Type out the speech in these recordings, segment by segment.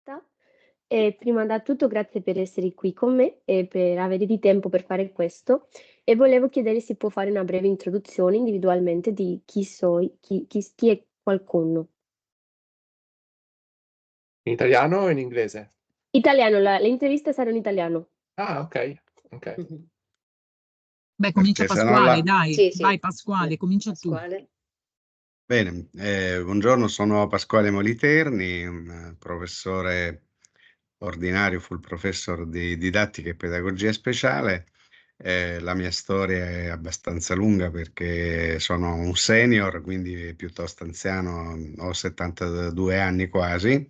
intervista. E prima da tutto grazie per essere qui con me e per avere di tempo per fare questo. E volevo chiedere se può fare una breve introduzione individualmente di chi è qualcuno. In italiano o in inglese? Italiano, le interviste saranno in italiano. Ah, ok. Beh, comincia Perché se no Pasquale, la- dai. Sì, sì. Vai Pasquale, comincia tu. Pasquale. Bene, buongiorno, sono Pasquale Moliterni, un professore ordinario, full professor di didattica e pedagogia speciale. La mia storia è abbastanza lunga perché sono un senior, quindi piuttosto anziano, ho 72 anni quasi.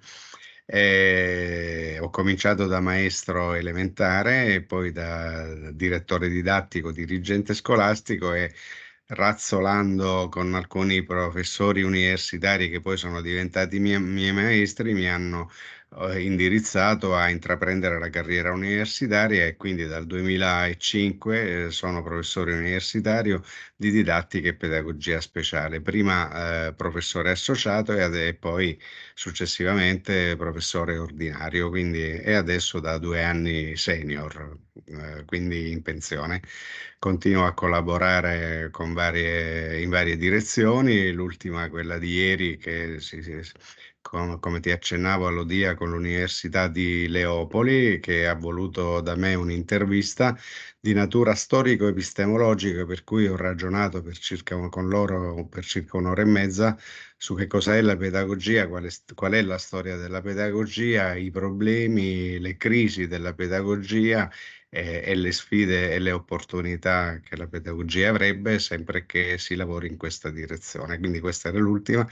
Ho cominciato da maestro elementare e poi da direttore didattico, dirigente scolastico e razzolando con alcuni professori universitari che poi sono diventati miei maestri, mi hanno indirizzato a intraprendere la carriera universitaria e quindi dal 2005 sono professore universitario di didattica e pedagogia speciale, prima professore associato e poi successivamente professore ordinario, quindi, e adesso da 2 anni senior, quindi in pensione. Continuo a collaborare in varie direzioni, l'ultima quella di ieri che come ti accennavo all'Odia con l'Università di Leopoli, che ha voluto da me un'intervista di natura storico-epistemologica, per cui ho ragionato con loro per circa un'ora e mezza su che cos'è la pedagogia, qual è la storia della pedagogia, i problemi, le crisi della pedagogia e le sfide e le opportunità che la pedagogia avrebbe sempre che si lavori in questa direzione. Quindi questa era l'ultima.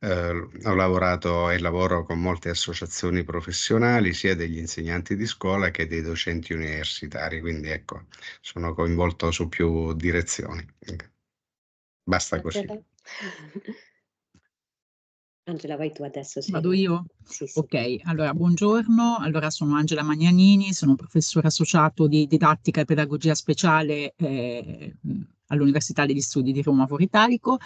Ho lavorato e lavoro con molte associazioni professionali, sia degli insegnanti di scuola che dei docenti universitari, quindi ecco, sono coinvolto su più direzioni. Basta così. Angela, vai tu adesso. Sì. Vado io? Sì. Ok, allora buongiorno, allora sono Angela Magnanini, sono professore associato di didattica e pedagogia speciale all'Università degli Studi di Roma Foro Italico.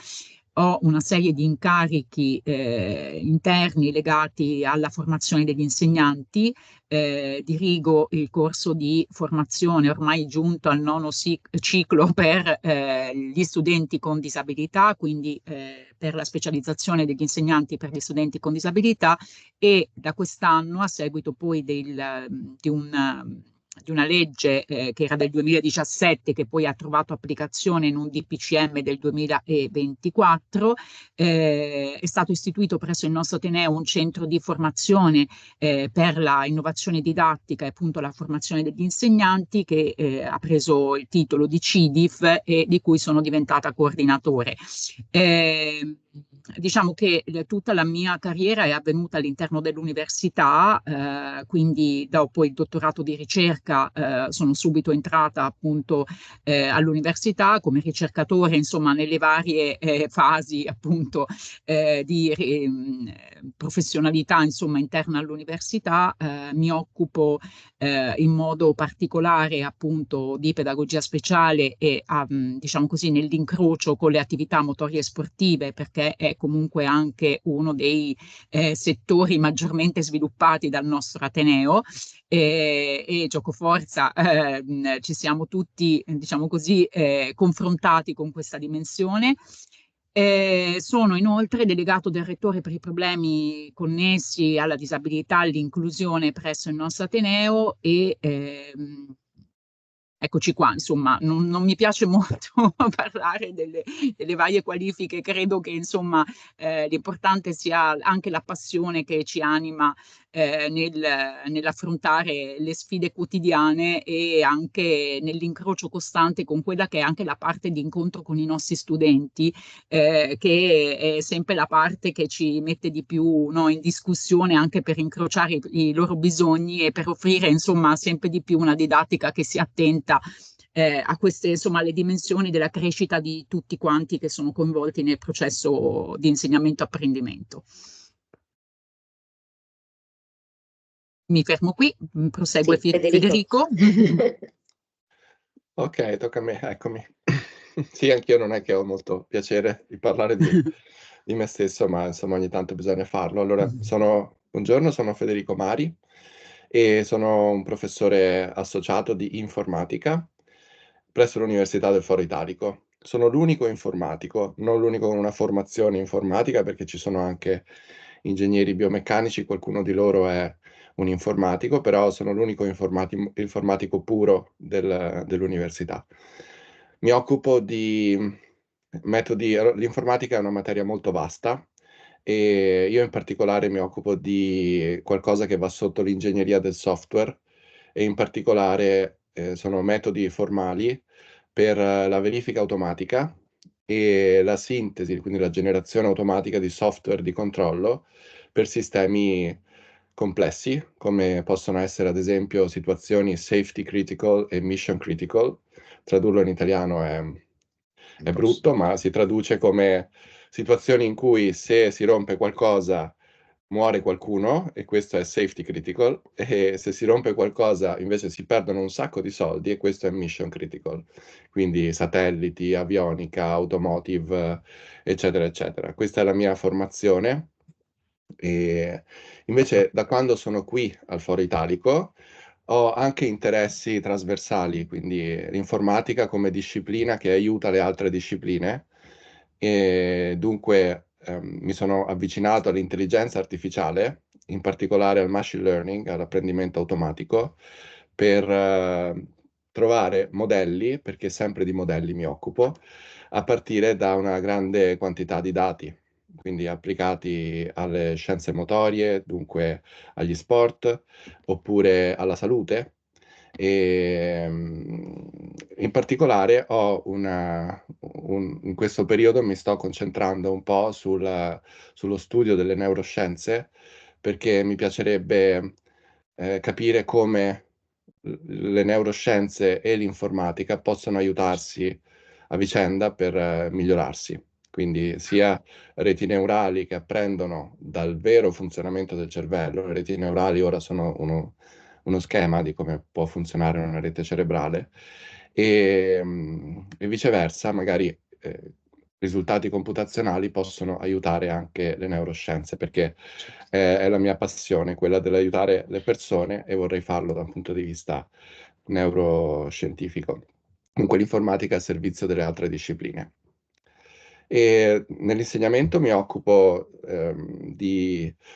Ho una serie di incarichi interni legati alla formazione degli insegnanti, dirigo il corso di formazione ormai giunto al 9° ciclo per gli studenti con disabilità, quindi per la specializzazione degli insegnanti per gli studenti con disabilità, e da quest'anno, a seguito poi di una legge che era del 2017, che poi ha trovato applicazione in un DPCM del 2024, è stato istituito presso il nostro Ateneo un centro di formazione per la innovazione didattica e appunto la formazione degli insegnanti, che ha preso il titolo di CIDIF e di cui sono diventata coordinatore. Diciamo che tutta la mia carriera è avvenuta all'interno dell'università, quindi dopo il dottorato di ricerca sono subito entrata appunto all'università come ricercatore, insomma nelle varie fasi appunto di professionalità insomma interna all'università. Mi occupo in modo particolare appunto di pedagogia speciale e diciamo così nell'incrocio con le attività motorie sportive, perché è comunque anche uno dei settori maggiormente sviluppati dal nostro Ateneo, e giocoforza ci siamo tutti, diciamo così, confrontati con questa dimensione. Sono inoltre delegato del rettore per i problemi connessi alla disabilità e all'inclusione presso il nostro Ateneo e eccoci qua, insomma, non mi piace molto parlare delle varie qualifiche, credo che insomma l'importante sia anche la passione che ci anima nell'affrontare le sfide quotidiane e anche nell'incrocio costante con quella che è anche la parte di incontro con i nostri studenti, che è sempre la parte che ci mette di più, no, in discussione, anche per incrociare i loro bisogni e per offrire insomma sempre di più una didattica che sia attenta a queste, insomma, le dimensioni della crescita di tutti quanti che sono coinvolti nel processo di insegnamento-apprendimento. Mi fermo qui, prosegue Sì, Federico. Ok, tocca a me, eccomi. Sì, anch'io non è che ho molto piacere di parlare di me stesso, ma insomma ogni tanto bisogna farlo. Allora, sono Buongiorno, sono Federico Mari e sono un professore associato di informatica presso l'Università del Foro Italico. Sono l'unico informatico, non l'unico con una formazione informatica, perché ci sono anche ingegneri biomeccanici, qualcuno di loro è un informatico, però sono l'unico informatico puro dell'università. Mi occupo di metodi, l'informatica è una materia molto vasta e io in particolare mi occupo di qualcosa che va sotto l'ingegneria del software e in particolare sono metodi formali per la verifica automatica e la sintesi, quindi la generazione automatica di software di controllo per sistemi complessi, come possono essere ad esempio situazioni safety critical e mission critical. Tradurlo in italiano è brutto, ma si traduce come situazioni in cui se si rompe qualcosa muore qualcuno, e questo è safety critical, e se si rompe qualcosa invece si perdono un sacco di soldi, e questo è mission critical. Quindi satelliti, avionica, automotive, eccetera, eccetera. Questa è la mia formazione. E invece da quando sono qui al Foro Italico ho anche interessi trasversali, quindi l'informatica come disciplina che aiuta le altre discipline e dunque mi sono avvicinato all'intelligenza artificiale, in particolare al machine learning, all'apprendimento automatico, per trovare modelli, perché sempre di modelli mi occupo, a partire da una grande quantità di dati, quindi applicati alle scienze motorie, dunque agli sport, oppure alla salute. E, in particolare in questo periodo mi sto concentrando un po' sullo studio delle neuroscienze, perché mi piacerebbe capire come le neuroscienze e l'informatica possono aiutarsi a vicenda per migliorarsi. Quindi sia reti neurali che apprendono dal vero funzionamento del cervello. Le reti neurali ora sono uno schema di come può funzionare una rete cerebrale e viceversa, magari risultati computazionali possono aiutare anche le neuroscienze, perché è la mia passione, quella dell'aiutare le persone, e vorrei farlo da un punto di vista neuroscientifico. Comunque l'informatica è al servizio delle altre discipline. E nell'insegnamento mi occupo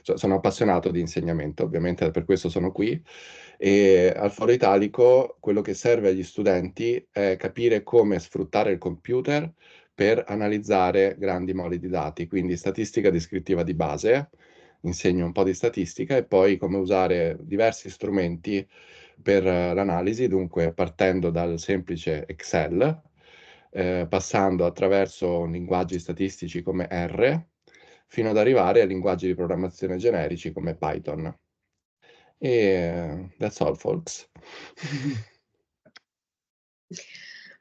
sono appassionato di insegnamento, ovviamente per questo sono qui, e al Foro Italico quello che serve agli studenti è capire come sfruttare il computer per analizzare grandi mole di dati, quindi statistica descrittiva di base, insegno un po' di statistica, e poi come usare diversi strumenti per l'analisi, dunque partendo dal semplice Excel, passando attraverso linguaggi statistici come R, fino ad arrivare a linguaggi di programmazione generici come Python. E that's all, folks.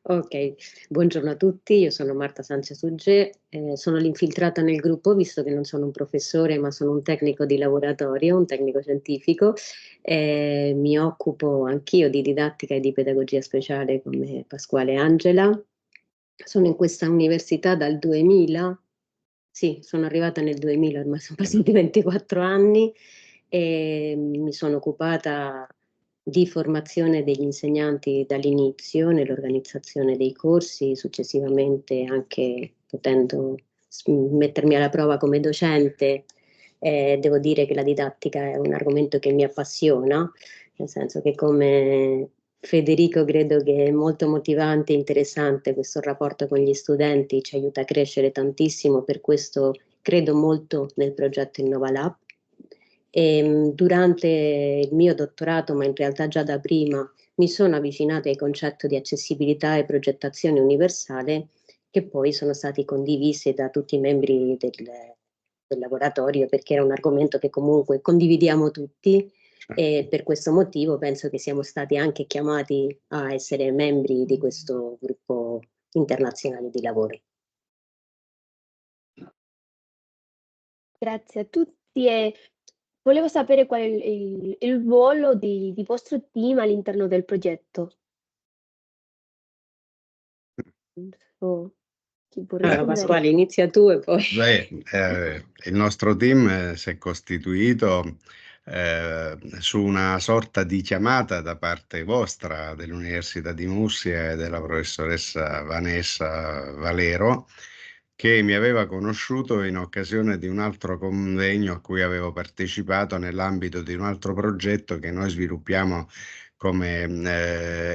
Ok, buongiorno a tutti, io sono Marta Sanchez-Ugge, sono l'infiltrata nel gruppo, visto che non sono un professore ma sono un tecnico di laboratorio, un tecnico scientifico. Mi occupo anch'io di didattica e di pedagogia speciale come Pasquale e Angela. Sono in questa università dal 2000, sì, sono arrivata nel 2000, ormai sono passati 24 anni e mi sono occupata di formazione degli insegnanti dall'inizio nell'organizzazione dei corsi, successivamente anche potendo mettermi alla prova come docente. Devo dire che la didattica è un argomento che mi appassiona, nel senso che come Federico credo che è molto motivante e interessante questo rapporto con gli studenti, ci aiuta a crescere tantissimo, per questo credo molto nel progetto InnovaLab. Durante il mio dottorato, ma in realtà già da prima, mi sono avvicinata ai concetti di accessibilità e progettazione universale, che poi sono stati condivisi da tutti i membri del laboratorio, perché era un argomento che comunque condividiamo tutti, e per questo motivo penso che siamo stati anche chiamati a essere membri di questo gruppo internazionale di lavoro. Grazie a tutti e volevo sapere qual è il ruolo di vostro team all'interno del progetto. So, Chi può Allora, rispondere? Pasquale, inizia tu e poi... Il nostro team si è costituito su una sorta di chiamata da parte vostra dell'Università di Murcia e della professoressa Vanessa Valero, che mi aveva conosciuto in occasione di un altro convegno a cui avevo partecipato nell'ambito di un altro progetto che noi sviluppiamo come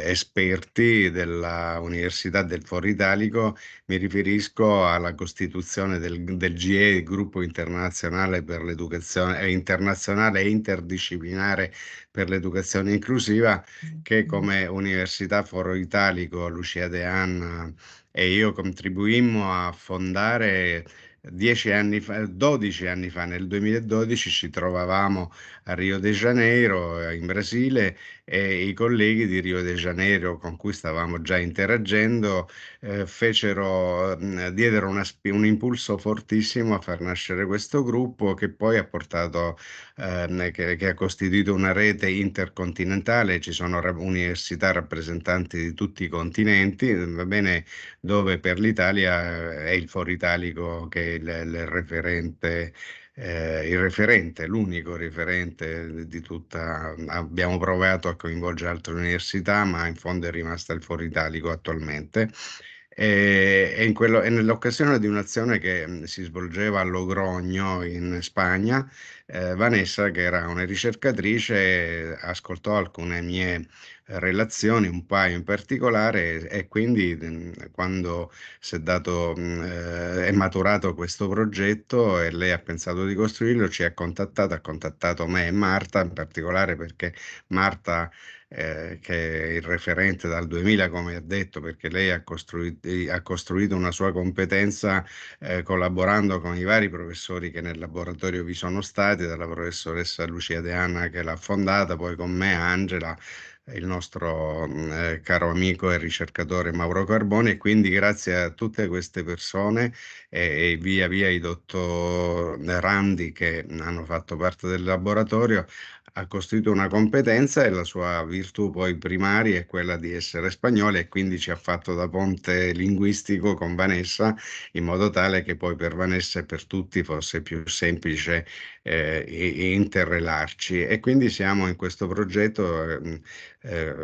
esperti della Università del Foro Italico. Mi riferisco alla costituzione del GIE, il Gruppo Internazionale per l'Educazione, internazionale e interdisciplinare per l'educazione inclusiva, che come Università Foro Italico, Lucia De Anna e io contribuimmo a fondare 12 anni fa, nel 2012 ci trovavamo a Rio de Janeiro, in Brasile, e i colleghi di Rio de Janeiro con cui stavamo già interagendo diedero un impulso fortissimo a far nascere questo gruppo, che poi ha portato, che ha costituito una rete intercontinentale. Ci sono università rappresentanti di tutti i continenti, va bene, dove per l'Italia è il Foro Italico che è il referente, l'unico referente di tutta. Abbiamo provato a coinvolgere altre università, ma in fondo è rimasta il Foro Italico attualmente. E nell'occasione di un'azione che si svolgeva a Logrogno in Spagna, Vanessa, che era una ricercatrice, ascoltò alcune mie relazioni, un paio in particolare, e quindi quando è maturato questo progetto e lei ha pensato di costruirlo, ci ha contattato me e Marta in particolare, perché Marta, che è il referente dal 2000, come ha detto, perché lei ha costruito una sua competenza collaborando con i vari professori che nel laboratorio vi sono stati, dalla professoressa Lucia De Anna che l'ha fondata, poi con me Angela, il nostro caro amico e ricercatore Mauro Carboni, e quindi grazie a tutte queste persone e via via i dottor Randi che hanno fatto parte del laboratorio, ha costruito una competenza, e la sua virtù poi primaria è quella di essere spagnolo, e quindi ci ha fatto da ponte linguistico con Vanessa, in modo tale che poi per Vanessa e per tutti fosse più semplice interrelarci. E quindi siamo in questo progetto.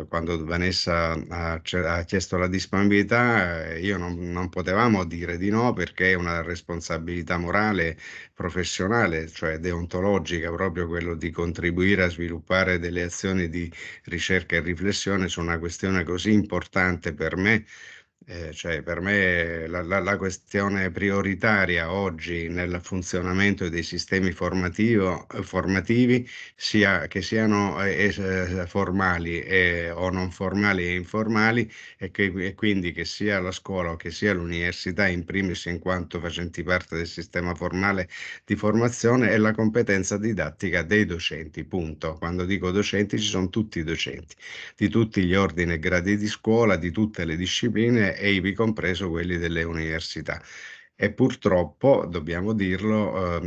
Quando Vanessa ha chiesto la disponibilità, io non potevamo dire di no, perché è una responsabilità morale, professionale, cioè deontologica, proprio quello di contribuire a sviluppare delle azioni di ricerca e riflessione su una questione così importante per me. Cioè per me la questione prioritaria oggi nel funzionamento dei sistemi formativi, sia che siano formali o non formali e informali, e quindi che sia la scuola o che sia l'università, in primis in quanto facenti parte del sistema formale di formazione, è la competenza didattica dei docenti, punto. Quando dico docenti ci sono tutti i docenti, di tutti gli ordini e gradi di scuola, di tutte le discipline, e ivi compreso quelli delle università. E purtroppo, dobbiamo dirlo,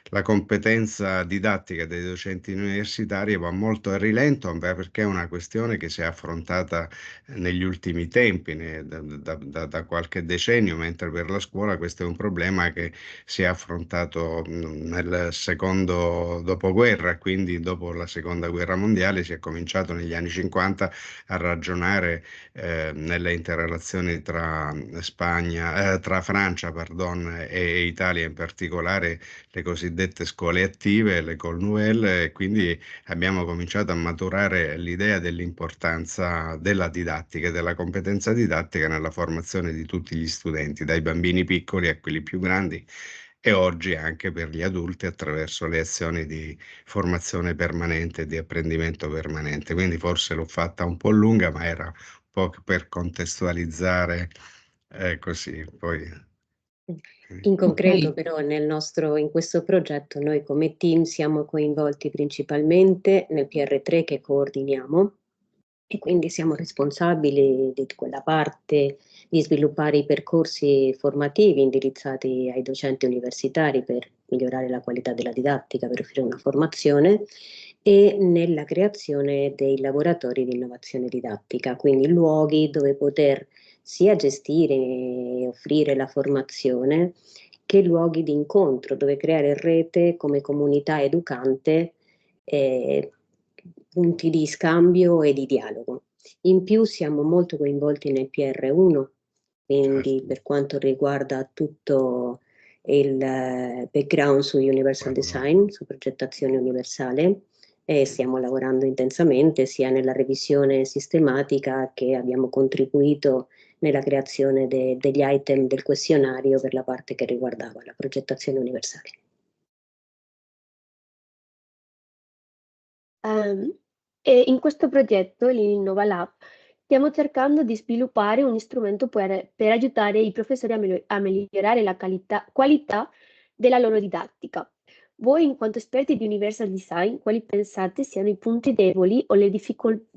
la competenza didattica dei docenti universitari va molto a rilento, perché è una questione che si è affrontata negli ultimi tempi, da qualche decennio, mentre per la scuola questo è un problema che si è affrontato nel secondo dopoguerra, quindi dopo la seconda guerra mondiale. Si è cominciato negli anni 50 a ragionare nelle interrelazioni tra Francia, pardon, e Italia in particolare, le cosiddette scuole attive, le École Nouvelle, e quindi abbiamo cominciato a maturare l'idea dell'importanza della didattica e della competenza didattica nella formazione di tutti gli studenti, dai bambini piccoli a quelli più grandi, e oggi anche per gli adulti, attraverso le azioni di formazione permanente e di apprendimento permanente. Quindi forse l'ho fatta un po' lunga, ma era un po' per contestualizzare così. Poi. In concreto, Ok. però, in questo progetto noi come team siamo coinvolti principalmente nel PR3 che coordiniamo, e quindi siamo responsabili di quella parte di sviluppare i percorsi formativi indirizzati ai docenti universitari per migliorare la qualità della didattica, per offrire una formazione, e nella creazione dei laboratori di innovazione didattica, quindi luoghi dove poter sia gestire e offrire la formazione che luoghi di incontro dove creare rete come comunità educante, punti di scambio e di dialogo. In più siamo molto coinvolti nel PR1, quindi Certo. per quanto riguarda tutto il background su Universal Design, su progettazione universale, e stiamo lavorando intensamente sia nella revisione sistematica che abbiamo contribuito nella creazione degli item del questionario per la parte che riguardava la progettazione universale. E in questo progetto, l'Innova Lab, stiamo cercando di sviluppare un strumento per aiutare i professori a migliorare la qualità della loro didattica. Voi, in quanto esperti di Universal Design, quali pensate siano i punti deboli o le difficoltà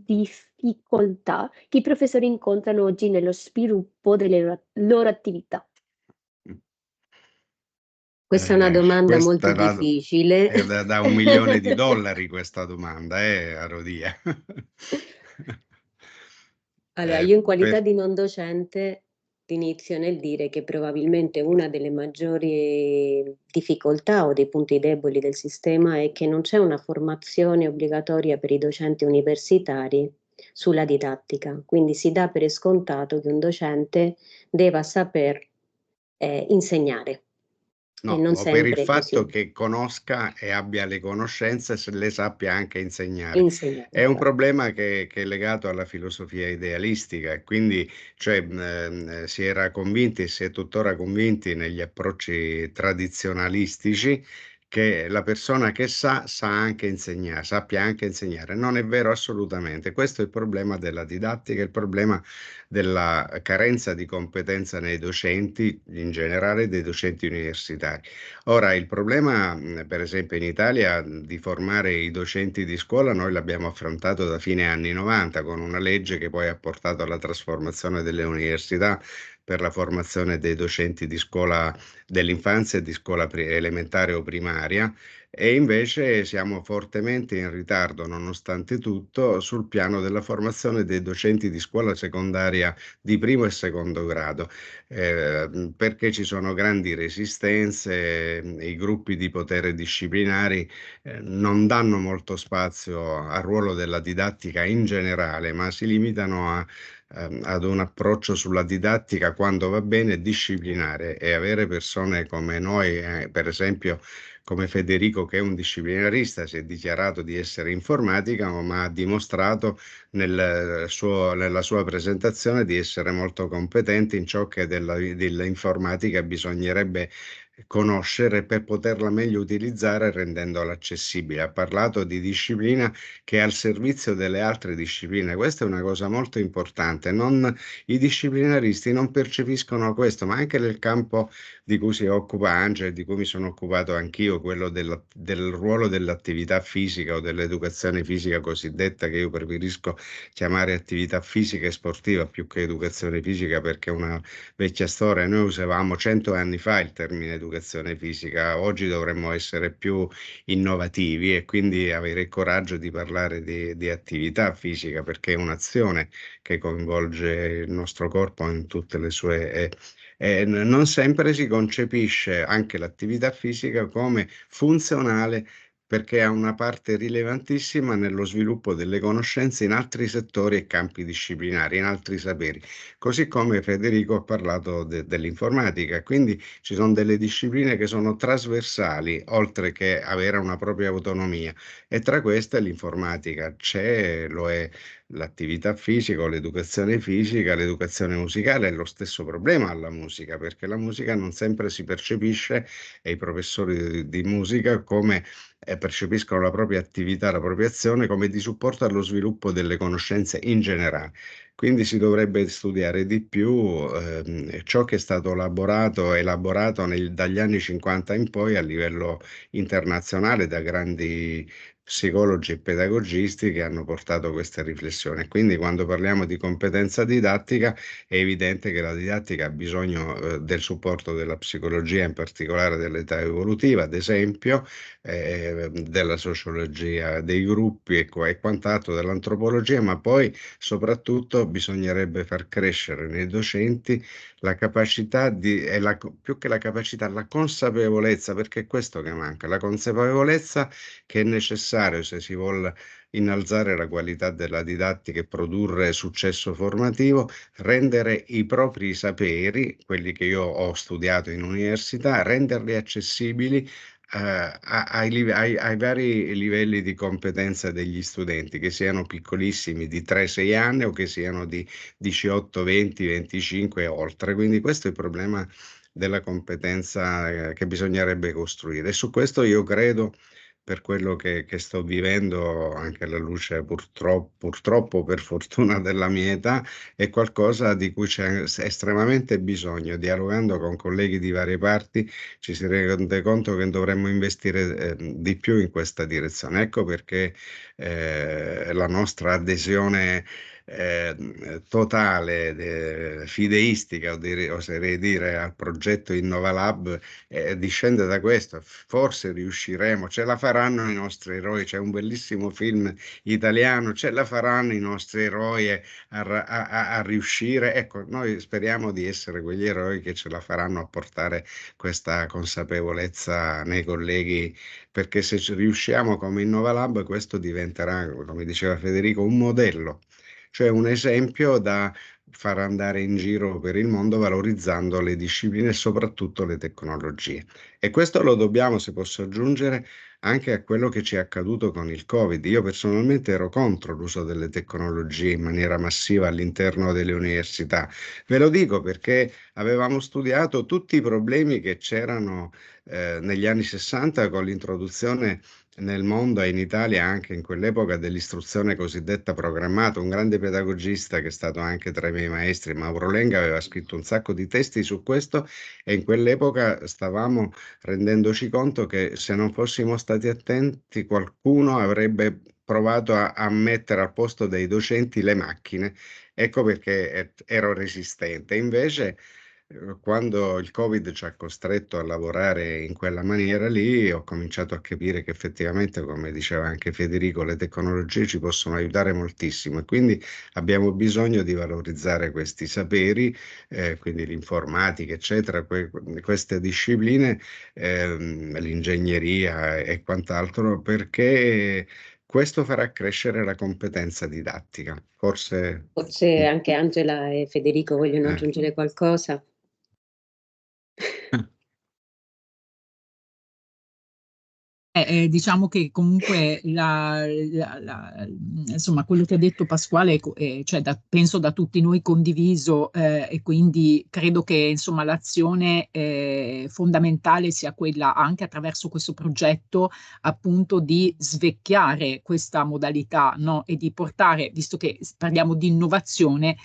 che i professori incontrano oggi nello sviluppo delle loro attività? Questa è una domanda molto difficile. È da $1 milione questa domanda, Arodia. Allora, io in qualità di non docente inizio nel dire che probabilmente una delle maggiori difficoltà o dei punti deboli del sistema è che non c'è una formazione obbligatoria per i docenti universitari sulla didattica, quindi si dà per scontato che un docente debba saper insegnare. No, E non o per il sempre è fatto così. che conosca e abbia le conoscenze, se le sappia anche insegnare. Insegnare, È un esatto. problema che è legato alla filosofia idealistica e quindi si era convinti e si è tuttora convinti negli approcci tradizionalistici che la persona che sa anche insegnare, sappia anche insegnare. Non è vero assolutamente. Questo è il problema della didattica, il problema della carenza di competenza nei docenti, in generale dei docenti universitari. Ora, il problema, per esempio in Italia, di formare i docenti di scuola, noi l'abbiamo affrontato da fine anni 90 con una legge che poi ha portato alla trasformazione delle università per la formazione dei docenti di scuola dell'infanzia e di scuola elementare o primaria, e invece siamo fortemente in ritardo, nonostante tutto, sul piano della formazione dei docenti di scuola secondaria di primo e secondo grado, perché ci sono grandi resistenze, i gruppi di potere disciplinari non danno molto spazio al ruolo della didattica in generale, ma si limitano ad un approccio sulla didattica quando va bene disciplinare, e avere persone come noi, per esempio come Federico, che è un disciplinarista, si è dichiarato di essere informatica, ma ha dimostrato nella sua presentazione di essere molto competente in ciò che dell'informatica bisognerebbe conoscere per poterla meglio utilizzare rendendola accessibile. Ha parlato di disciplina che è al servizio delle altre discipline. Questa è una cosa molto importante. I disciplinaristi non percepiscono questo, ma anche nel campo di cui si occupa Angela, di cui mi sono occupato anch'io, quello del ruolo dell'attività fisica o dell'educazione fisica cosiddetta, che io preferisco chiamare attività fisica e sportiva più che educazione fisica, perché è una vecchia storia. Noi usavamo 100 anni fa il termine educazione fisica, oggi dovremmo essere più innovativi e quindi avere il coraggio di parlare di attività fisica, perché è un'azione che coinvolge il nostro corpo in tutte le sue... non sempre si concepisce anche l'attività fisica come funzionale, perché ha una parte rilevantissima nello sviluppo delle conoscenze in altri settori e campi disciplinari, in altri saperi. Così come Federico ha parlato dell'informatica, quindi ci sono delle discipline che sono trasversali, oltre che avere una propria autonomia, e tra queste l'informatica c'è, lo è l'attività fisica o l'educazione fisica, l'educazione musicale. È lo stesso problema alla musica, perché la musica non sempre si percepisce, e i professori di musica come percepiscono la propria attività, la propria azione come di supporto allo sviluppo delle conoscenze in generale. Quindi si dovrebbe studiare di più ciò che è stato elaborato dagli anni 50 in poi a livello internazionale da grandi psicologi e pedagogisti che hanno portato questa riflessione. Quindi quando parliamo di competenza didattica è evidente che la didattica ha bisogno del supporto della psicologia, in particolare dell'età evolutiva, ad esempio, della sociologia dei gruppi e quant'altro, dell'antropologia, ma poi soprattutto bisognerebbe far crescere nei docenti la capacità più che la capacità, la consapevolezza, perché è questo che manca, la consapevolezza che è necessario se si vuole innalzare la qualità della didattica e produrre successo formativo, rendere i propri saperi, quelli che io ho studiato in università, renderli accessibili ai vari livelli di competenza degli studenti, che siano piccolissimi di 3-6 anni o che siano di 18, 20, 25 e oltre. Quindi questo è il problema della competenza che bisognerebbe costruire. E su questo io credo, per quello che sto vivendo, anche alla luce purtroppo per fortuna della mia età, è qualcosa di cui c'è estremamente bisogno. Dialogando con colleghi di varie parti ci si rende conto che dovremmo investire di più in questa direzione. Ecco perché la nostra adesione totale, fideistica, oserei dire, al progetto InnovaLab discende da questo. Forse riusciremo, ce la faranno i nostri eroi. C'è un bellissimo film italiano, ce la faranno i nostri eroi a riuscire. Ecco, noi speriamo di essere quegli eroi che ce la faranno a portare questa consapevolezza nei colleghi, perché se riusciamo come InnovaLab, questo diventerà, come diceva Federico, un modello, cioè un esempio da far andare in giro per il mondo, valorizzando le discipline e soprattutto le tecnologie. E questo lo dobbiamo, se posso aggiungere, anche a quello che ci è accaduto con il Covid. Io personalmente ero contro l'uso delle tecnologie in maniera massiva all'interno delle università. Ve lo dico perché avevamo studiato tutti i problemi che c'erano negli anni 60 con l'introduzione nel mondo e in Italia anche in quell'epoca dell'istruzione cosiddetta programmata. Un grande pedagogista che è stato anche tra i miei maestri, Mauro Lenga, aveva scritto un sacco di testi su questo, e in quell'epoca stavamo rendendoci conto che se non fossimo stati attenti qualcuno avrebbe provato a mettere al posto dei docenti le macchine. Ecco perché ero resistente. Invece quando il Covid ci ha costretto a lavorare in quella maniera lì, ho cominciato a capire che effettivamente, come diceva anche Federico, le tecnologie ci possono aiutare moltissimo, e quindi abbiamo bisogno di valorizzare questi saperi, quindi l'informatica, eccetera, queste discipline, l'ingegneria e quant'altro, perché questo farà crescere la competenza didattica. Forse anche Angela e Federico vogliono aggiungere qualcosa. Diciamo che comunque insomma, quello che ha detto Pasquale cioè penso da tutti noi condiviso, e quindi credo che insomma l'azione fondamentale sia quella, anche attraverso questo progetto, appunto di svecchiare questa modalità, no? E di portare, visto che parliamo di innovazione,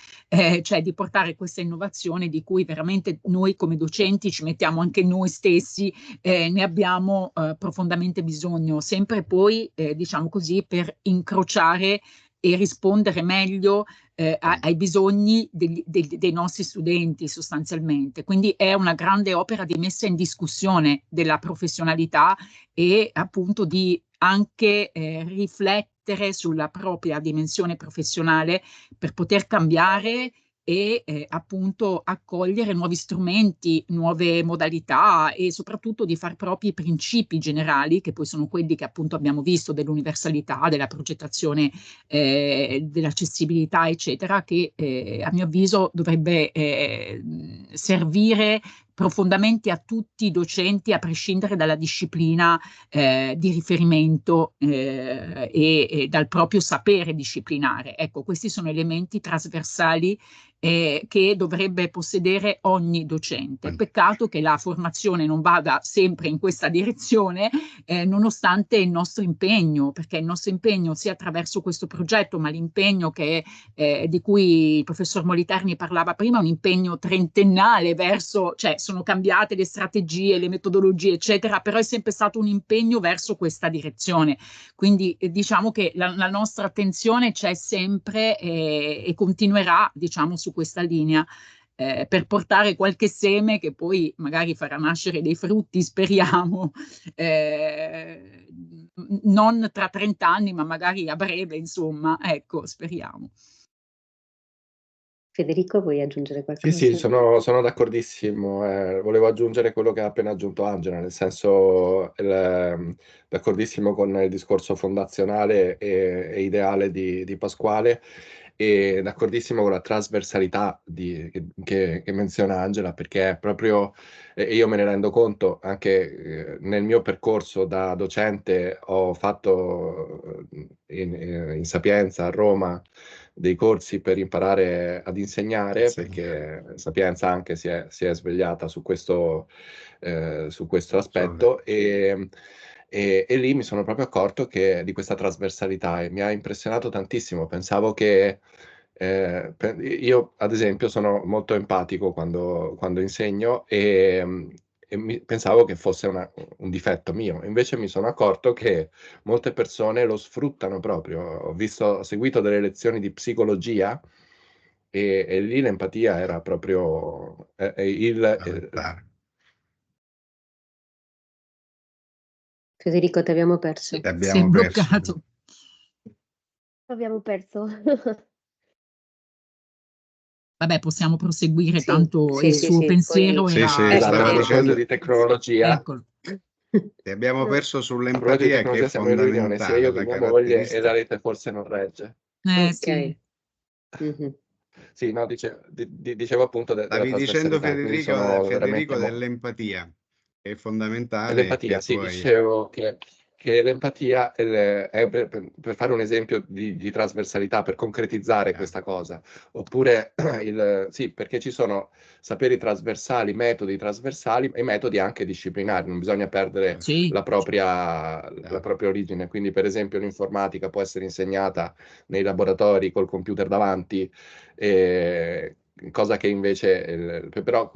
cioè di portare questa innovazione di cui veramente noi come docenti ci mettiamo anche noi stessi, ne abbiamo profondamente bisogno, sempre poi, diciamo così, per incrociare e rispondere meglio ai bisogni dei nostri studenti sostanzialmente. Quindi è una grande opera di messa in discussione della professionalità e appunto di anche riflettere sulla propria dimensione professionale per poter cambiare e appunto accogliere nuovi strumenti, nuove modalità, e soprattutto di far propri i principi generali, che poi sono quelli che appunto abbiamo visto, dell'universalità, della progettazione, dell'accessibilità, eccetera, che a mio avviso dovrebbe servire profondamente a tutti i docenti, a prescindere dalla disciplina di riferimento e dal proprio sapere disciplinare. Ecco, questi sono elementi trasversali che dovrebbe possedere ogni docente. Peccato che la formazione non vada sempre in questa direzione, nonostante il nostro impegno, perché il nostro impegno sia attraverso questo progetto, ma l'impegno di cui il professor Moliterni parlava prima, un impegno trentennale verso, cioè sono cambiate le strategie, le metodologie, eccetera, però è sempre stato un impegno verso questa direzione. Quindi diciamo che la nostra attenzione c'è sempre e continuerà, diciamo, su questa linea, per portare qualche seme che poi magari farà nascere dei frutti, speriamo, non tra 30 anni, ma magari a breve, insomma, ecco, speriamo. Federico, vuoi aggiungere Sì, qualcosa? sì, sono d'accordissimo. Volevo aggiungere quello che ha appena aggiunto Angela, nel senso, d'accordissimo con il discorso fondazionale e ideale di Pasquale, e d'accordissimo con la trasversalità che menziona Angela, perché è proprio, io me ne rendo conto, anche nel mio percorso da docente ho fatto in Sapienza a Roma dei corsi per imparare ad insegnare, perché Sapienza anche si è svegliata su questo aspetto, e lì mi sono proprio accorto di questa trasversalità, e mi ha impressionato tantissimo. Pensavo che io, ad esempio, sono molto empatico quando insegno, e pensavo che fosse un difetto mio. Invece mi sono accorto che molte persone lo sfruttano proprio. Ho seguito delle lezioni di psicologia, e lì l'empatia era proprio fondamentale. Federico, ti abbiamo perso. Ti Si è abbiamo perso. bloccato. Abbiamo perso. Vabbè, possiamo proseguire, Sì, tanto sì, il sì, suo sì, pensiero poi- Sì, era... sì, Ecco, Scusate, a stavo proposito dicendo, di tecnologia, Eccolo. ti abbiamo No. perso a proposito di sull'empatia, che è tecnologia siamo in riunione, sia fondamentale, io che la mia moglie, e caratteristica. la rete forse non regge. Sì. Ok. Mhm. Sì, no, dicevo appunto della Stavi dicendo, trasversalità, quindi sono veramente Federico, dell'empatia, che è fondamentale e l'empatia, che tu sì, hai. dicevo che l'empatia è per fare un esempio di trasversalità, per concretizzare questa cosa. Oppure, sì, perché ci sono saperi trasversali, metodi trasversali e metodi anche disciplinari, non bisogna perdere Sì. la propria origine. Quindi, per esempio, l'informatica può essere insegnata nei laboratori col computer davanti, cosa che invece, però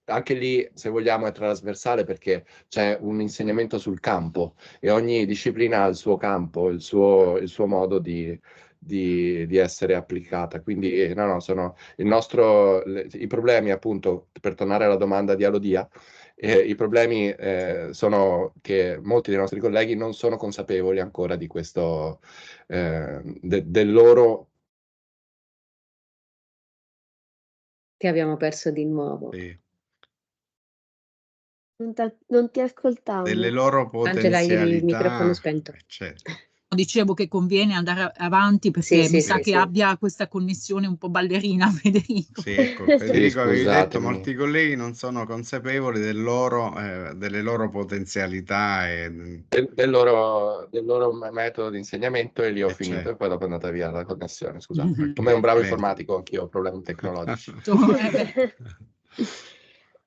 anche lì, se vogliamo, è trasversale, perché c'è un insegnamento sul campo, e ogni disciplina ha il suo campo, il suo modo di essere applicata. Quindi, no, sono i problemi, appunto, per tornare alla domanda di Alodia, i problemi sono che molti dei nostri colleghi non sono consapevoli ancora di questo, del loro. Ti abbiamo perso di nuovo. Sì. Non ti ascoltavo. Delle loro Angela, hai il microfono potenzialità, spento. certo. Dicevo che conviene andare avanti perché Sì, mi sì, sa sì, che sì. abbia questa connessione un po' ballerina, Federico. Sì, ecco, Federico, avevi detto scusatemi. molti colleghi non sono consapevoli delle loro potenzialità Del loro metodo di insegnamento, e lì ho finito, certo. e poi dopo è andata via la connessione, scusate. Mhm. Come un bravo Bene. informatico, anch'io ho problemi tecnologici.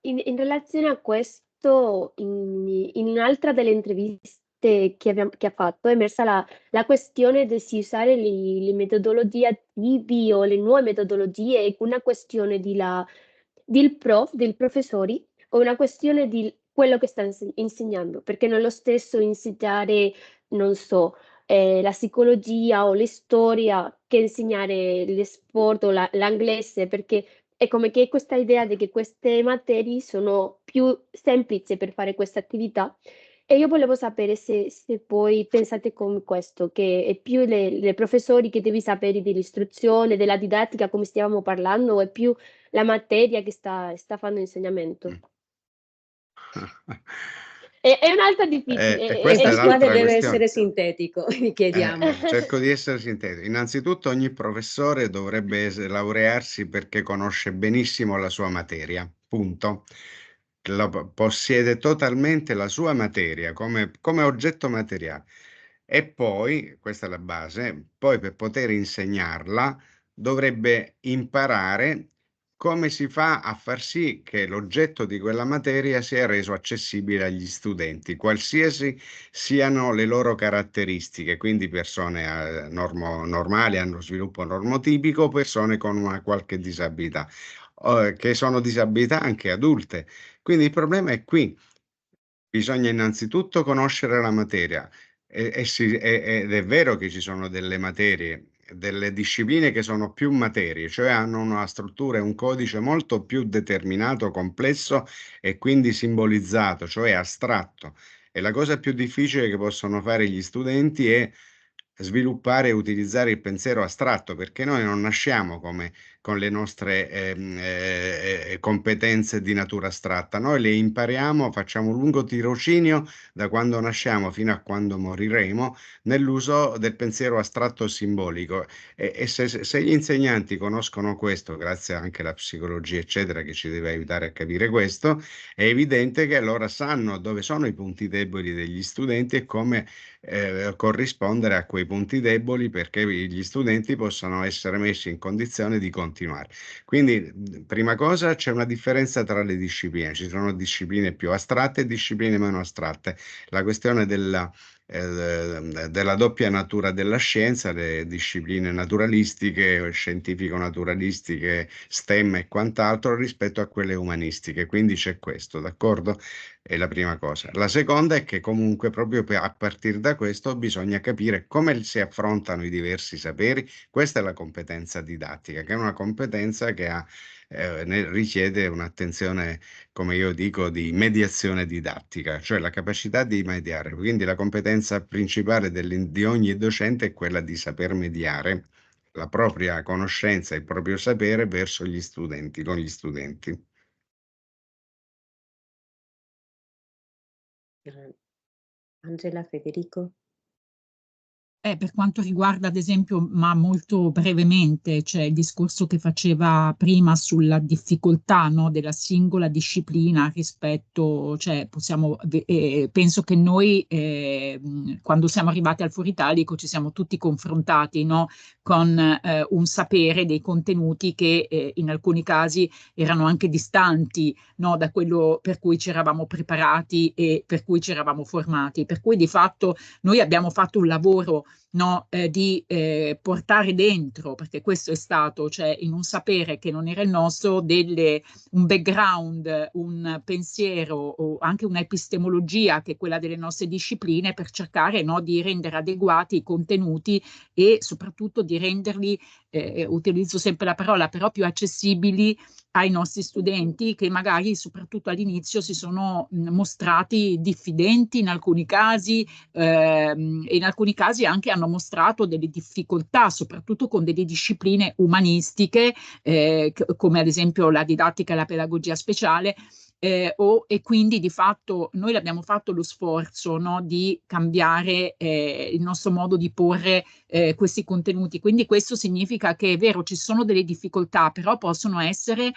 In relazione a questo, in un'altra delle interviste che ha fatto, è emersa la questione di se usare le metodologie attivi o le nuove metodologie è una questione del professori, o una questione di quello che sta insegnando, perché non è lo stesso insegnare, non so, la psicologia o la storia, che insegnare lo sport o l'inglese, perché è come che questa idea di che queste materie sono più semplici per fare questa attività, e io volevo sapere se voi pensate come questo, che è più le professori che devi sapere dell'istruzione, della didattica, come stavamo parlando, o è più la materia che sta facendo insegnamento. È un'altra difficile. E E questa è Pasquale l'altra deve questione. essere sintetico, gli chiediamo. Cerco di essere sintetico. Innanzitutto, ogni professore dovrebbe laurearsi perché conosce benissimo la sua materia, punto. Possiede totalmente la sua materia come oggetto materiale. E poi, questa è la base, poi per poter insegnarla dovrebbe imparare come si fa a far sì che l'oggetto di quella materia sia reso accessibile agli studenti, qualsiasi siano le loro caratteristiche, quindi persone normali, hanno sviluppo normotipico, persone con una qualche disabilità, che sono disabilità anche adulte. Quindi il problema è qui. Bisogna innanzitutto conoscere la materia, ed è vero che ci sono delle materie, delle discipline che sono più materie, cioè hanno una struttura e un codice molto più determinato, complesso e quindi simbolizzato, cioè astratto. E la cosa più difficile che possono fare gli studenti è sviluppare e utilizzare il pensiero astratto, perché noi non nasciamo come con le nostre competenze di natura astratta. Noi le impariamo, facciamo un lungo tirocinio da quando nasciamo fino a quando moriremo nell'uso del pensiero astratto simbolico, e se gli insegnanti conoscono questo, grazie anche alla psicologia eccetera che ci deve aiutare a capire questo, è evidente che allora sanno dove sono i punti deboli degli studenti e come corrispondere a quei punti deboli perché gli studenti possano essere messi in condizione di continuare. Quindi, prima cosa, c'è una differenza tra le discipline, ci sono discipline più astratte e discipline meno astratte. La questione della doppia natura della scienza, le discipline naturalistiche, scientifico-naturalistiche, STEM e quant'altro rispetto a quelle umanistiche. Quindi c'è questo, d'accordo? È la prima cosa. La seconda è che comunque proprio a partire da questo bisogna capire come si affrontano i diversi saperi. Questa è la competenza didattica, che è una competenza che richiede un'attenzione, come io dico, di mediazione didattica, cioè la capacità di mediare. Quindi la competenza principale di ogni docente è quella di saper mediare la propria conoscenza, il proprio sapere verso gli studenti, con gli studenti. Angela, Federico? Per quanto riguarda, ad esempio, ma molto brevemente, c'è il discorso che faceva prima sulla difficoltà, no, della singola disciplina rispetto, cioè penso che noi quando siamo arrivati al Foro Italico ci siamo tutti confrontati, no, con un sapere dei contenuti che in alcuni casi erano anche distanti, no, da quello per cui ci eravamo preparati e per cui ci eravamo formati. Per cui di fatto noi abbiamo fatto un lavoro, no, di portare dentro, perché questo è stato, cioè in un sapere che non era il nostro, un background, un pensiero o anche un'epistemologia che è quella delle nostre discipline per cercare, no, di rendere adeguati i contenuti e soprattutto di renderli, utilizzo sempre la parola, però più accessibili ai nostri studenti che magari soprattutto all'inizio si sono mostrati diffidenti in alcuni casi, e in alcuni casi anche hanno mostrato delle difficoltà, soprattutto con delle discipline umanistiche, come ad esempio la didattica e la pedagogia speciale, e quindi di fatto noi abbiamo fatto lo sforzo, no, di cambiare il nostro modo di porre questi contenuti. Quindi questo significa che è vero, ci sono delle difficoltà, però possono essere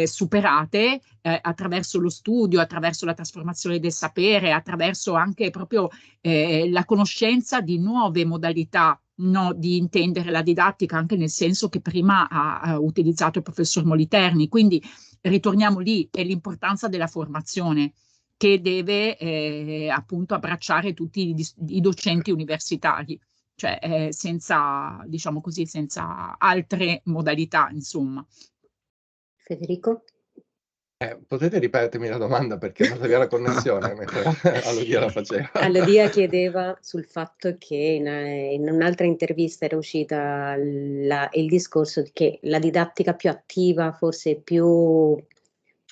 superate attraverso lo studio, attraverso la trasformazione del sapere, attraverso anche proprio la conoscenza di nuove modalità, no, di intendere la didattica, anche nel senso che prima ha utilizzato il professor Moliterni. Quindi ritorniamo lì, è l'importanza della formazione che deve appunto abbracciare tutti i docenti universitari, cioè senza, diciamo così, senza altre modalità, insomma. Federico? Potete ripetermi la domanda perché è andata via la connessione mentre Alodia la faceva. Alodia chiedeva sul fatto che in un'altra intervista era uscita il discorso che la didattica più attiva forse è più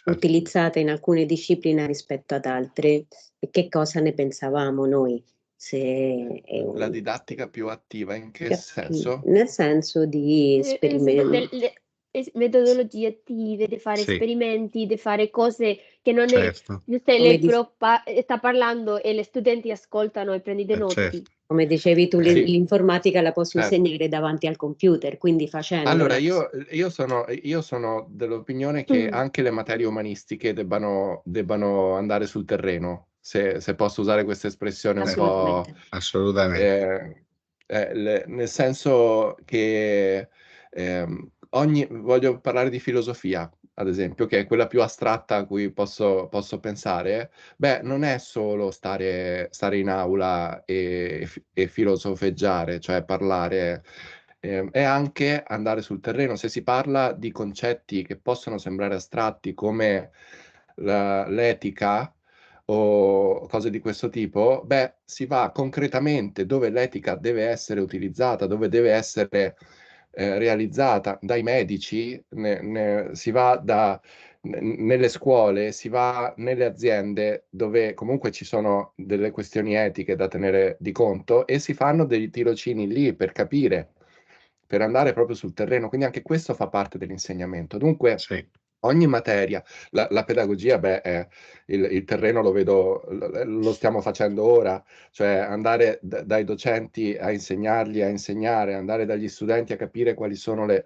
utilizzata in alcune discipline rispetto ad altre, e che cosa ne pensavamo noi? La didattica più attiva in che senso? Nel senso di esperimenti. Metodologie attive, di fare Sì. esperimenti, di fare cose che non Certo. è lei sta parlando e gli studenti ascoltano e prendi dei noti. Certo. Come dicevi tu, Sì. l'informatica la posso Certo. insegnare davanti al computer, quindi facendo. Allora, io sono dell'opinione che anche le materie umanistiche debbano andare sul terreno, se posso usare questa espressione un po'. Assolutamente. Nel senso che voglio parlare di filosofia, ad esempio, che è quella più astratta a cui posso pensare. Beh, non è solo stare in aula e filosofeggiare, cioè parlare, è anche andare sul terreno. Se si parla di concetti che possono sembrare astratti come l'etica o cose di questo tipo, beh, si va concretamente dove l'etica deve essere utilizzata, dove deve essere realizzata dai medici, si va nelle scuole, si va nelle aziende dove comunque ci sono delle questioni etiche da tenere di conto e si fanno dei tirocini lì per capire per andare proprio sul terreno, quindi anche questo fa parte dell'insegnamento. Dunque Sì. ogni materia, la pedagogia, è il terreno lo vedo, lo stiamo facendo ora, cioè andare dai docenti a insegnargli a insegnare, andare dagli studenti a capire quali sono le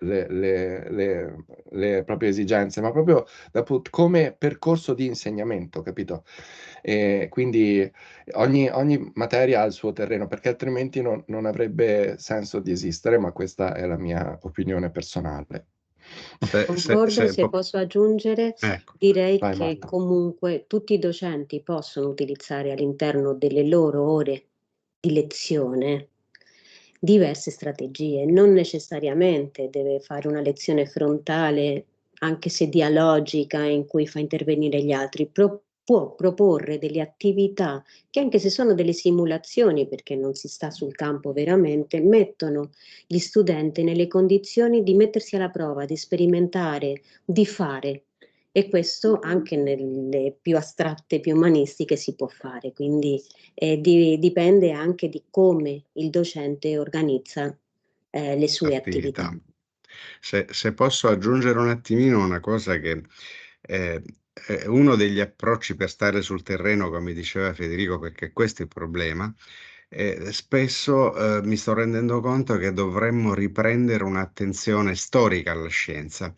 proprie esigenze, ma proprio come percorso di insegnamento, capito? E quindi ogni materia ha il suo terreno, perché altrimenti non avrebbe senso di esistere, ma questa è la mia opinione personale. Concordo, se posso aggiungere, Ecco. direi Vai, che Marta. comunque tutti i docenti possono utilizzare all'interno delle loro ore di lezione diverse strategie, non necessariamente deve fare una lezione frontale, anche se dialogica, in cui fa intervenire gli altri, può proporre delle attività che, anche se sono delle simulazioni, perché non si sta sul campo veramente, mettono gli studenti nelle condizioni di mettersi alla prova, di sperimentare, di fare. E questo anche nelle più astratte, più umanistiche si può fare, quindi dipende anche di come il docente organizza le sue attività. Se posso aggiungere un attimino una cosa che uno degli approcci per stare sul terreno, come diceva Federico, perché questo è il problema, spesso mi sto rendendo conto che dovremmo riprendere un'attenzione storica alla scienza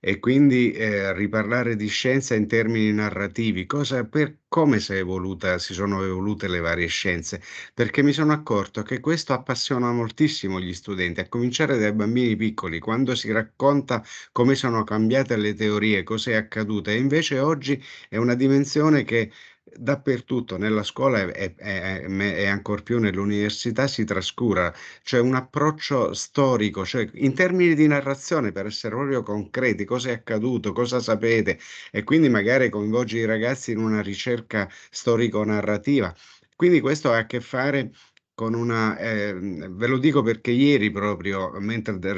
e quindi riparlare di scienza in termini narrativi, come si sono evolute le varie scienze, perché mi sono accorto che questo appassiona moltissimo gli studenti, a cominciare dai bambini piccoli, quando si racconta come sono cambiate le teorie, cosa è accaduto, e invece oggi è una dimensione che dappertutto, nella scuola e ancor più nell'università, si trascura. Cioè un approccio storico, cioè in termini di narrazione, per essere proprio concreti, cosa è accaduto, cosa sapete, e quindi magari coinvolgi i ragazzi in una ricerca storico-narrativa. Quindi questo ha a che fare con ve lo dico perché ieri proprio, mentre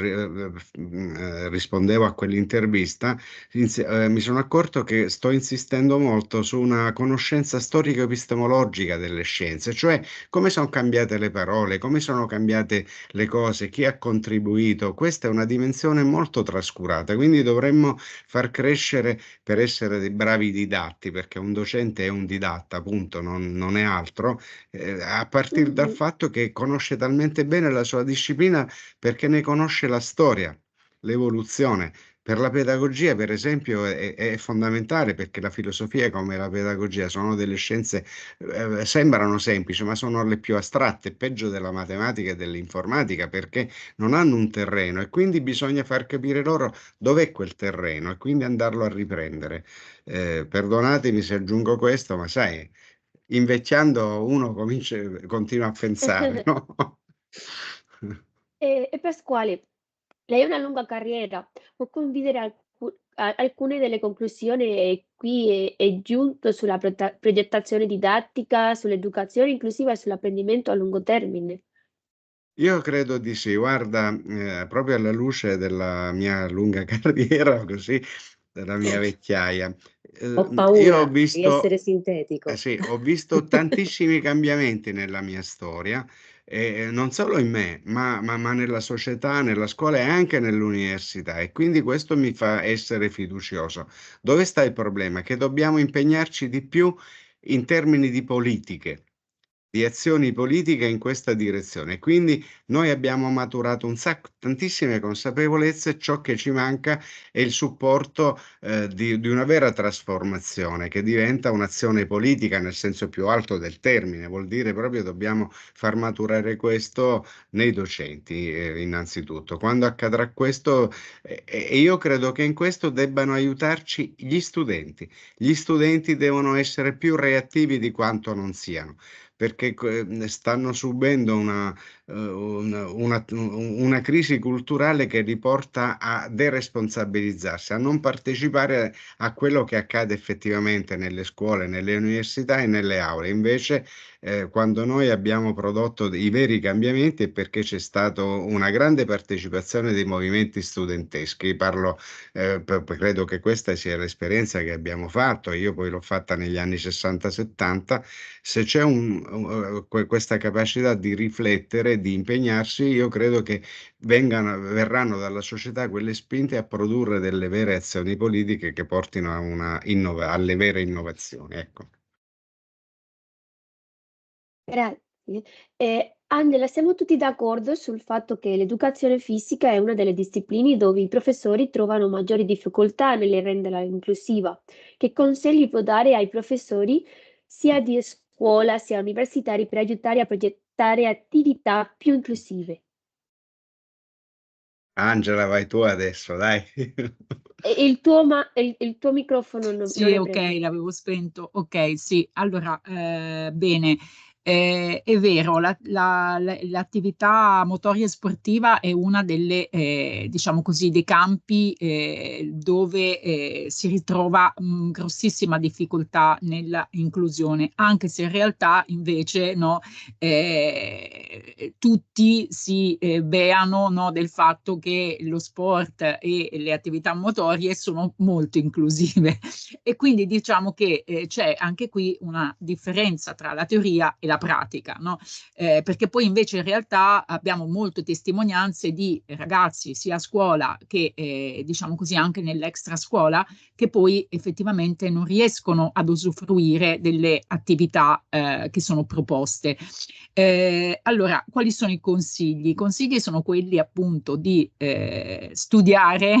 rispondevo a quell'intervista, mi sono accorto che sto insistendo molto su una conoscenza storico-epistemologica delle scienze, cioè come sono cambiate le parole, come sono cambiate le cose, chi ha contribuito. Questa è una dimensione molto trascurata, quindi dovremmo far crescere per essere dei bravi didatti, perché un docente è un didatta, appunto, non è altro, a partire dal fatto che conosce talmente bene la sua disciplina perché ne conosce la storia, l'evoluzione. Per la pedagogia, per esempio, è fondamentale, perché la filosofia come la pedagogia sono delle scienze, sembrano semplici, ma sono le più astratte, peggio della matematica e dell'informatica, perché non hanno un terreno e quindi bisogna far capire loro dov'è quel terreno e quindi andarlo a riprendere. Perdonatemi se aggiungo questo, ma sai, invecchiando uno continua a pensare, no? E Pasquale, lei ha una lunga carriera, può condividere alcune delle conclusioni qui è giunto sulla progettazione didattica, sull'educazione inclusiva e sull'apprendimento a lungo termine? Io credo di sì, guarda, proprio alla luce della mia lunga carriera, così, della mia vecchiaia. Ho Io ho paura di visto essere sintetico. sì, ho visto tantissimi cambiamenti nella mia storia, non solo in me, ma nella società, nella scuola e anche nell'università, e quindi questo mi fa essere fiducioso. Dove sta il problema? Che dobbiamo impegnarci di più in termini di politiche, di azioni politiche in questa direzione. Quindi noi abbiamo maturato tantissime consapevolezze, ciò che ci manca è il supporto di una vera trasformazione che diventa un'azione politica nel senso più alto del termine, vuol dire proprio dobbiamo far maturare questo nei docenti, innanzitutto. Quando accadrà questo, e io credo che in questo debbano aiutarci gli studenti. Gli studenti devono essere più reattivi di quanto non siano, perché stanno subendo una crisi culturale che li porta a deresponsabilizzarsi, a non partecipare a quello che accade effettivamente nelle scuole, nelle università e nelle aule. Invece, quando noi abbiamo prodotto i veri cambiamenti è perché c'è stata una grande partecipazione dei movimenti studenteschi. Credo che questa sia l'esperienza che abbiamo fatto, io poi l'ho fatta negli anni 60-70. Se c'è questa capacità di riflettere e di impegnarsi, io credo che verranno dalla società quelle spinte a produrre delle vere azioni politiche che portino alle vere innovazioni. Ecco. Grazie. Angela, siamo tutti d'accordo sul fatto che l'educazione fisica è una delle discipline dove i professori trovano maggiori difficoltà nel renderla inclusiva. Che consigli può dare ai professori sia di scuola sia universitari per aiutare a progettare attività più inclusive? Angela, vai tu adesso, dai. Il tuo microfono non Sì, è ok, preso. l'avevo spento. Ok, sì, allora, bene. È vero, l'attività motoria e sportiva è una delle, diciamo così, dei campi dove si ritrova grossissima difficoltà nella inclusione, anche se in realtà invece no, tutti si beano, no, del fatto che lo sport e le attività motorie sono molto inclusive. E quindi diciamo che c'è anche qui una differenza tra la teoria e la pratica, no? Perché poi invece in realtà abbiamo molte testimonianze di ragazzi sia a scuola che diciamo così anche nell'extra scuola che poi effettivamente non riescono ad usufruire delle attività che sono proposte. Allora, quali sono i consigli? I consigli sono quelli appunto di studiare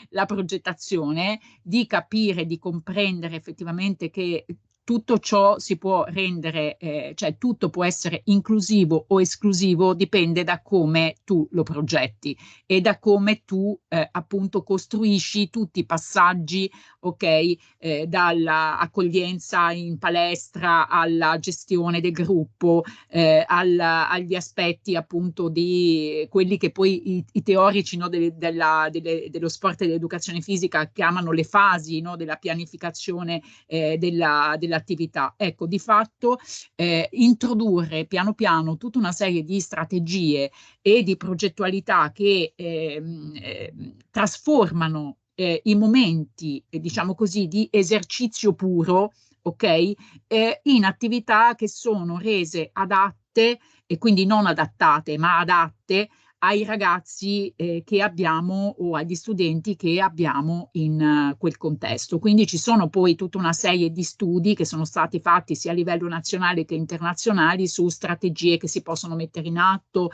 la progettazione, di capire, di comprendere effettivamente che tutto ciò si può rendere, cioè tutto può essere inclusivo o esclusivo, dipende da come tu lo progetti e da come tu appunto costruisci tutti i passaggi, ok, dalla accoglienza in palestra alla gestione del gruppo, agli aspetti appunto di quelli che poi i teorici, no, dello sport e dell'educazione fisica chiamano le fasi, no, della pianificazione dell'attività. Ecco, di fatto introdurre piano piano tutta una serie di strategie e di progettualità che trasformano i momenti, diciamo così, di esercizio puro, ok, in attività che sono rese adatte e quindi non adattate, ma adatte ai ragazzi che abbiamo o agli studenti che abbiamo in quel contesto. Quindi ci sono poi tutta una serie di studi che sono stati fatti sia a livello nazionale che internazionali su strategie che si possono mettere in atto,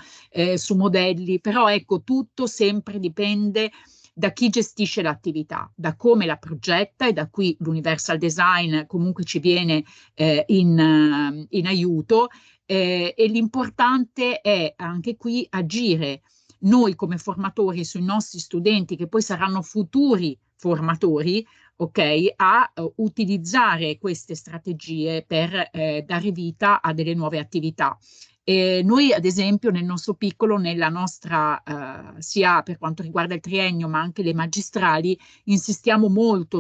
su modelli, però ecco, tutto sempre dipende da chi gestisce l'attività, da come la progetta, e da qui l'Universal Design comunque ci viene in aiuto, e l'importante è anche qui agire noi come formatori sui nostri studenti che poi saranno futuri formatori, ok, a utilizzare queste strategie per dare vita a delle nuove attività. Noi ad esempio nel nostro piccolo, nella nostra sia per quanto riguarda il triennio ma anche le magistrali, insistiamo molto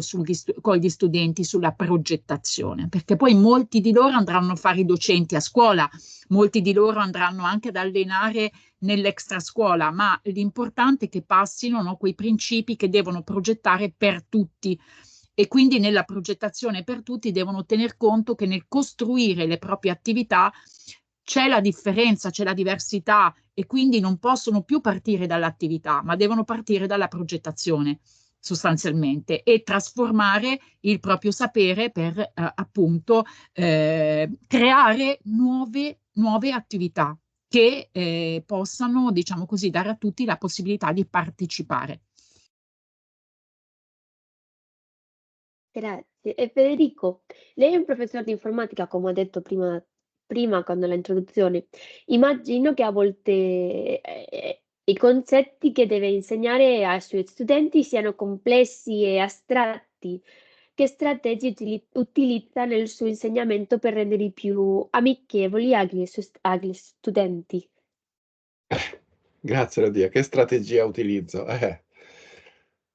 con gli studenti sulla progettazione, perché poi molti di loro andranno a fare i docenti a scuola, molti di loro andranno anche ad allenare nell'extra scuola, ma l'importante è che passino, no, quei principi che devono progettare per tutti. E quindi nella progettazione per tutti devono tener conto che nel costruire le proprie attività c'è la differenza, c'è la diversità e quindi non possono più partire dall'attività, ma devono partire dalla progettazione sostanzialmente e trasformare il proprio sapere per appunto creare nuove attività che possano, diciamo così, dare a tutti la possibilità di partecipare. Grazie. E Federico, lei è un professore di informatica, come ho detto prima quando l'introduzione. Immagino che a volte i concetti che deve insegnare ai suoi studenti siano complessi e astratti. Che strategie utilizza nel suo insegnamento per renderli più amichevoli agli studenti? Grazie Rodia, che strategia utilizzo?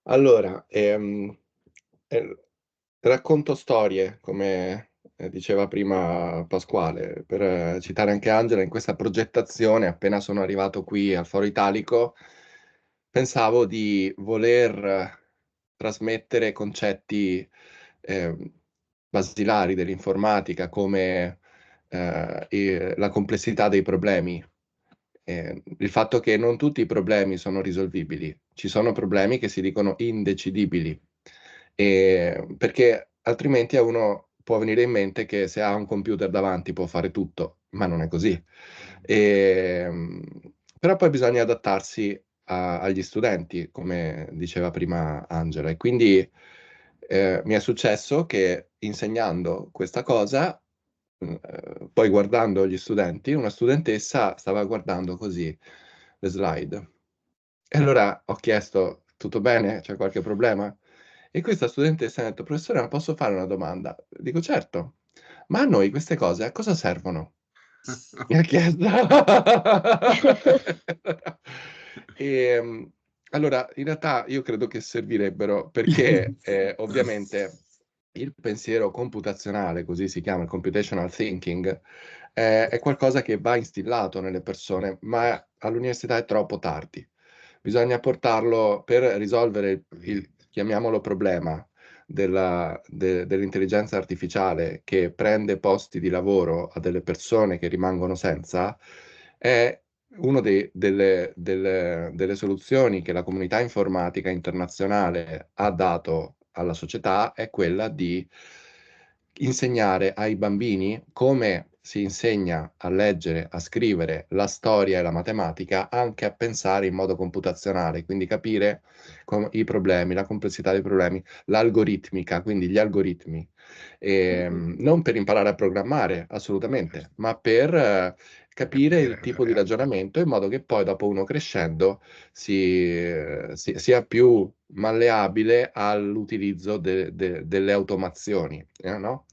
Allora, racconto storie, come diceva prima Pasquale, per citare anche Angela, in questa progettazione, appena sono arrivato qui al Foro Italico, pensavo di voler trasmettere concetti basilari dell'informatica come la complessità dei problemi. il fatto che non tutti i problemi sono risolvibili, ci sono problemi che si dicono indecidibili, perché altrimenti a uno può venire in mente che se ha un computer davanti può fare tutto, ma non è così. Però poi bisogna adattarsi agli studenti, come diceva prima Angela, e quindi mi è successo che insegnando questa cosa, poi guardando gli studenti, una studentessa stava guardando così le slide. E allora ho chiesto, tutto bene? C'è qualche problema? E questa studentessa mi ha detto, professore, ma posso fare una domanda? Dico, certo, ma a noi queste cose a cosa servono? Mi ha chiesto. Allora, in realtà io credo che servirebbero perché ovviamente il pensiero computazionale, così si chiama, il computational thinking, è qualcosa che va instillato nelle persone, ma all'università è troppo tardi. Bisogna portarlo per risolvere chiamiamolo problema dell'intelligenza artificiale che prende posti di lavoro a delle persone che rimangono senza, è una delle soluzioni che la comunità informatica internazionale ha dato alla società è quella di insegnare ai bambini come si insegna a leggere, a scrivere la storia e la matematica, anche a pensare in modo computazionale, quindi capire i problemi, la complessità dei problemi, l'algoritmica, quindi gli algoritmi. Non per imparare a programmare, assolutamente, ma per capire il tipo di ragionamento in modo che poi dopo uno crescendo sia più malleabile all'utilizzo delle automazioni, no?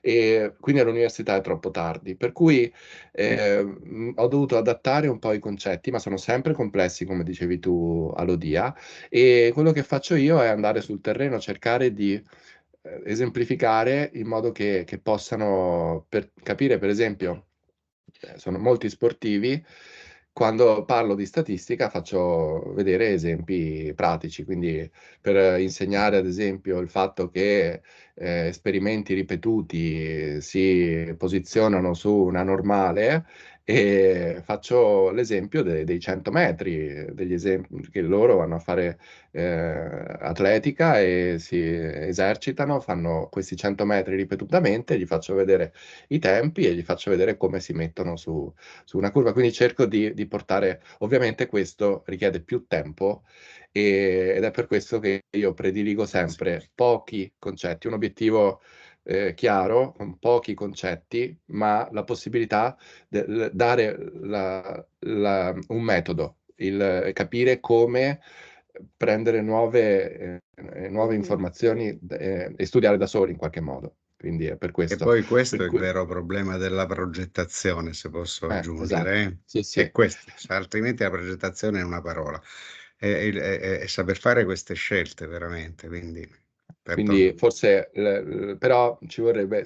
E quindi all'università è troppo tardi, per cui ho dovuto adattare un po' i concetti, ma sono sempre complessi, come dicevi tu, Alodia, e quello che faccio io è andare sul terreno, cercare di esemplificare in modo che possano capire, per esempio, sono molti sportivi, quando parlo di statistica faccio vedere esempi pratici, quindi per insegnare ad esempio il fatto che esperimenti ripetuti si posizionano su una normale e faccio l'esempio dei 100 metri, degli esempi che loro vanno a fare atletica e si esercitano, fanno questi 100 metri ripetutamente, gli faccio vedere i tempi e gli faccio vedere come si mettono su una curva, quindi cerco di portare, ovviamente questo richiede più tempo ed è per questo che io prediligo sempre pochi concetti, un obiettivo chiaro, con pochi concetti, ma la possibilità di dare un metodo, capire come prendere nuove informazioni e studiare da soli in qualche modo. Quindi è per E questo. poi questo Per è il cui, vero problema della progettazione, se posso esatto. aggiungere. Sì, sì. È questo, altrimenti la progettazione è una parola. È saper fare queste scelte veramente, quindi Quindi forse, però ci vorrebbe,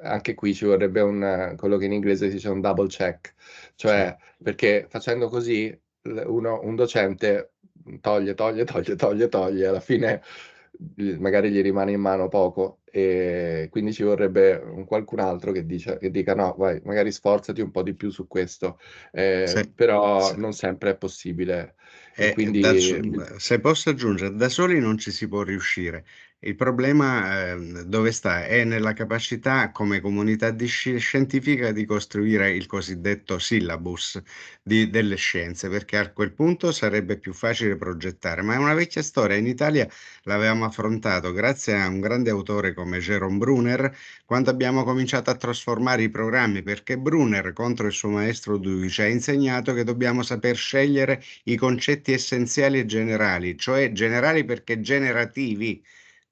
anche qui ci vorrebbe quello che in inglese si dice un double check, cioè perché facendo così un docente toglie, alla fine magari gli rimane in mano poco e quindi ci vorrebbe qualcun altro che dica no, vai, magari sforzati un po' di più su questo, però non sempre è possibile. E quindi se posso aggiungere, da soli non ci si può riuscire. Il problema dove sta? È nella capacità come comunità scientifica di costruire il cosiddetto syllabus delle scienze, perché a quel punto sarebbe più facile progettare. Ma è una vecchia storia. In Italia l'avevamo affrontato grazie a un grande autore come Jerome Brunner, quando abbiamo cominciato a trasformare i programmi, perché Brunner, contro il suo maestro Dewey, ci ha insegnato che dobbiamo saper scegliere i concetti essenziali e generali, cioè generali perché generativi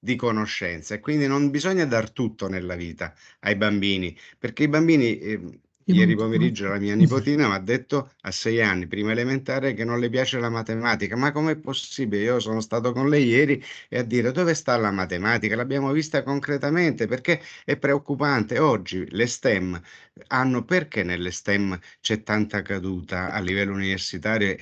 di conoscenza, e quindi non bisogna dar tutto nella vita ai bambini, perché i bambini, ieri pomeriggio la mia nipotina mi ha detto a 6 anni, prima elementare, che non le piace la matematica. Ma com'è possibile? Io sono stato con lei ieri e a dire dove sta la matematica? L'abbiamo vista concretamente, perché è preoccupante. Oggi le STEM perché nelle STEM c'è tanta caduta a livello universitario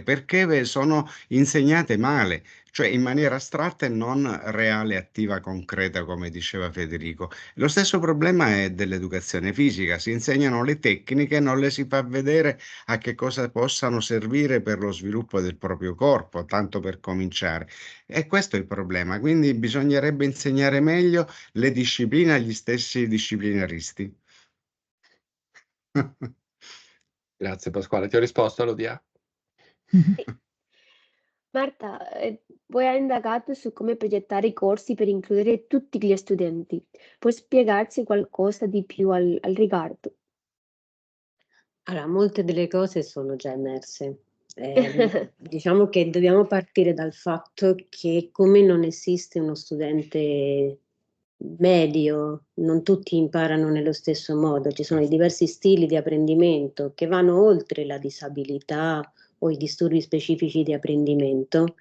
perché sono insegnate male. cioè in maniera astratta e non reale, attiva, concreta, come diceva Federico. Lo stesso problema è dell'educazione fisica, si insegnano le tecniche, non le si fa vedere a che cosa possano servire per lo sviluppo del proprio corpo, tanto per cominciare. E questo è il problema, quindi bisognerebbe insegnare meglio le discipline agli stessi disciplinaristi. Grazie Pasquale, ti ho risposto, Lodia? Sì. Marta, poi ha indagato su come progettare i corsi per includere tutti gli studenti. Puoi spiegarci qualcosa di più al riguardo? Allora, molte delle cose sono già emerse. Diciamo che dobbiamo partire dal fatto che come non esiste uno studente medio, non tutti imparano nello stesso modo, ci sono i diversi stili di apprendimento che vanno oltre la disabilità o i disturbi specifici di apprendimento.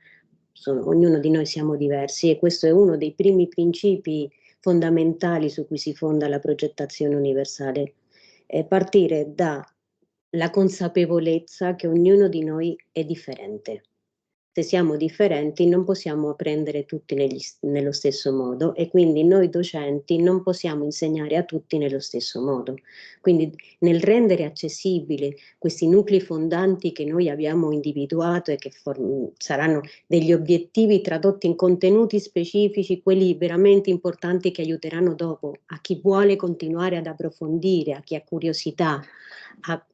Ognuno di noi siamo diversi e questo è uno dei primi principi fondamentali su cui si fonda la progettazione universale. Partire dalla consapevolezza che ognuno di noi è differente. Se siamo differenti non possiamo apprendere tutti nello stesso modo e quindi noi docenti non possiamo insegnare a tutti nello stesso modo. Quindi nel rendere accessibili questi nuclei fondanti che noi abbiamo individuato e che saranno degli obiettivi tradotti in contenuti specifici, quelli veramente importanti che aiuteranno dopo a chi vuole continuare ad approfondire, a chi ha curiosità, a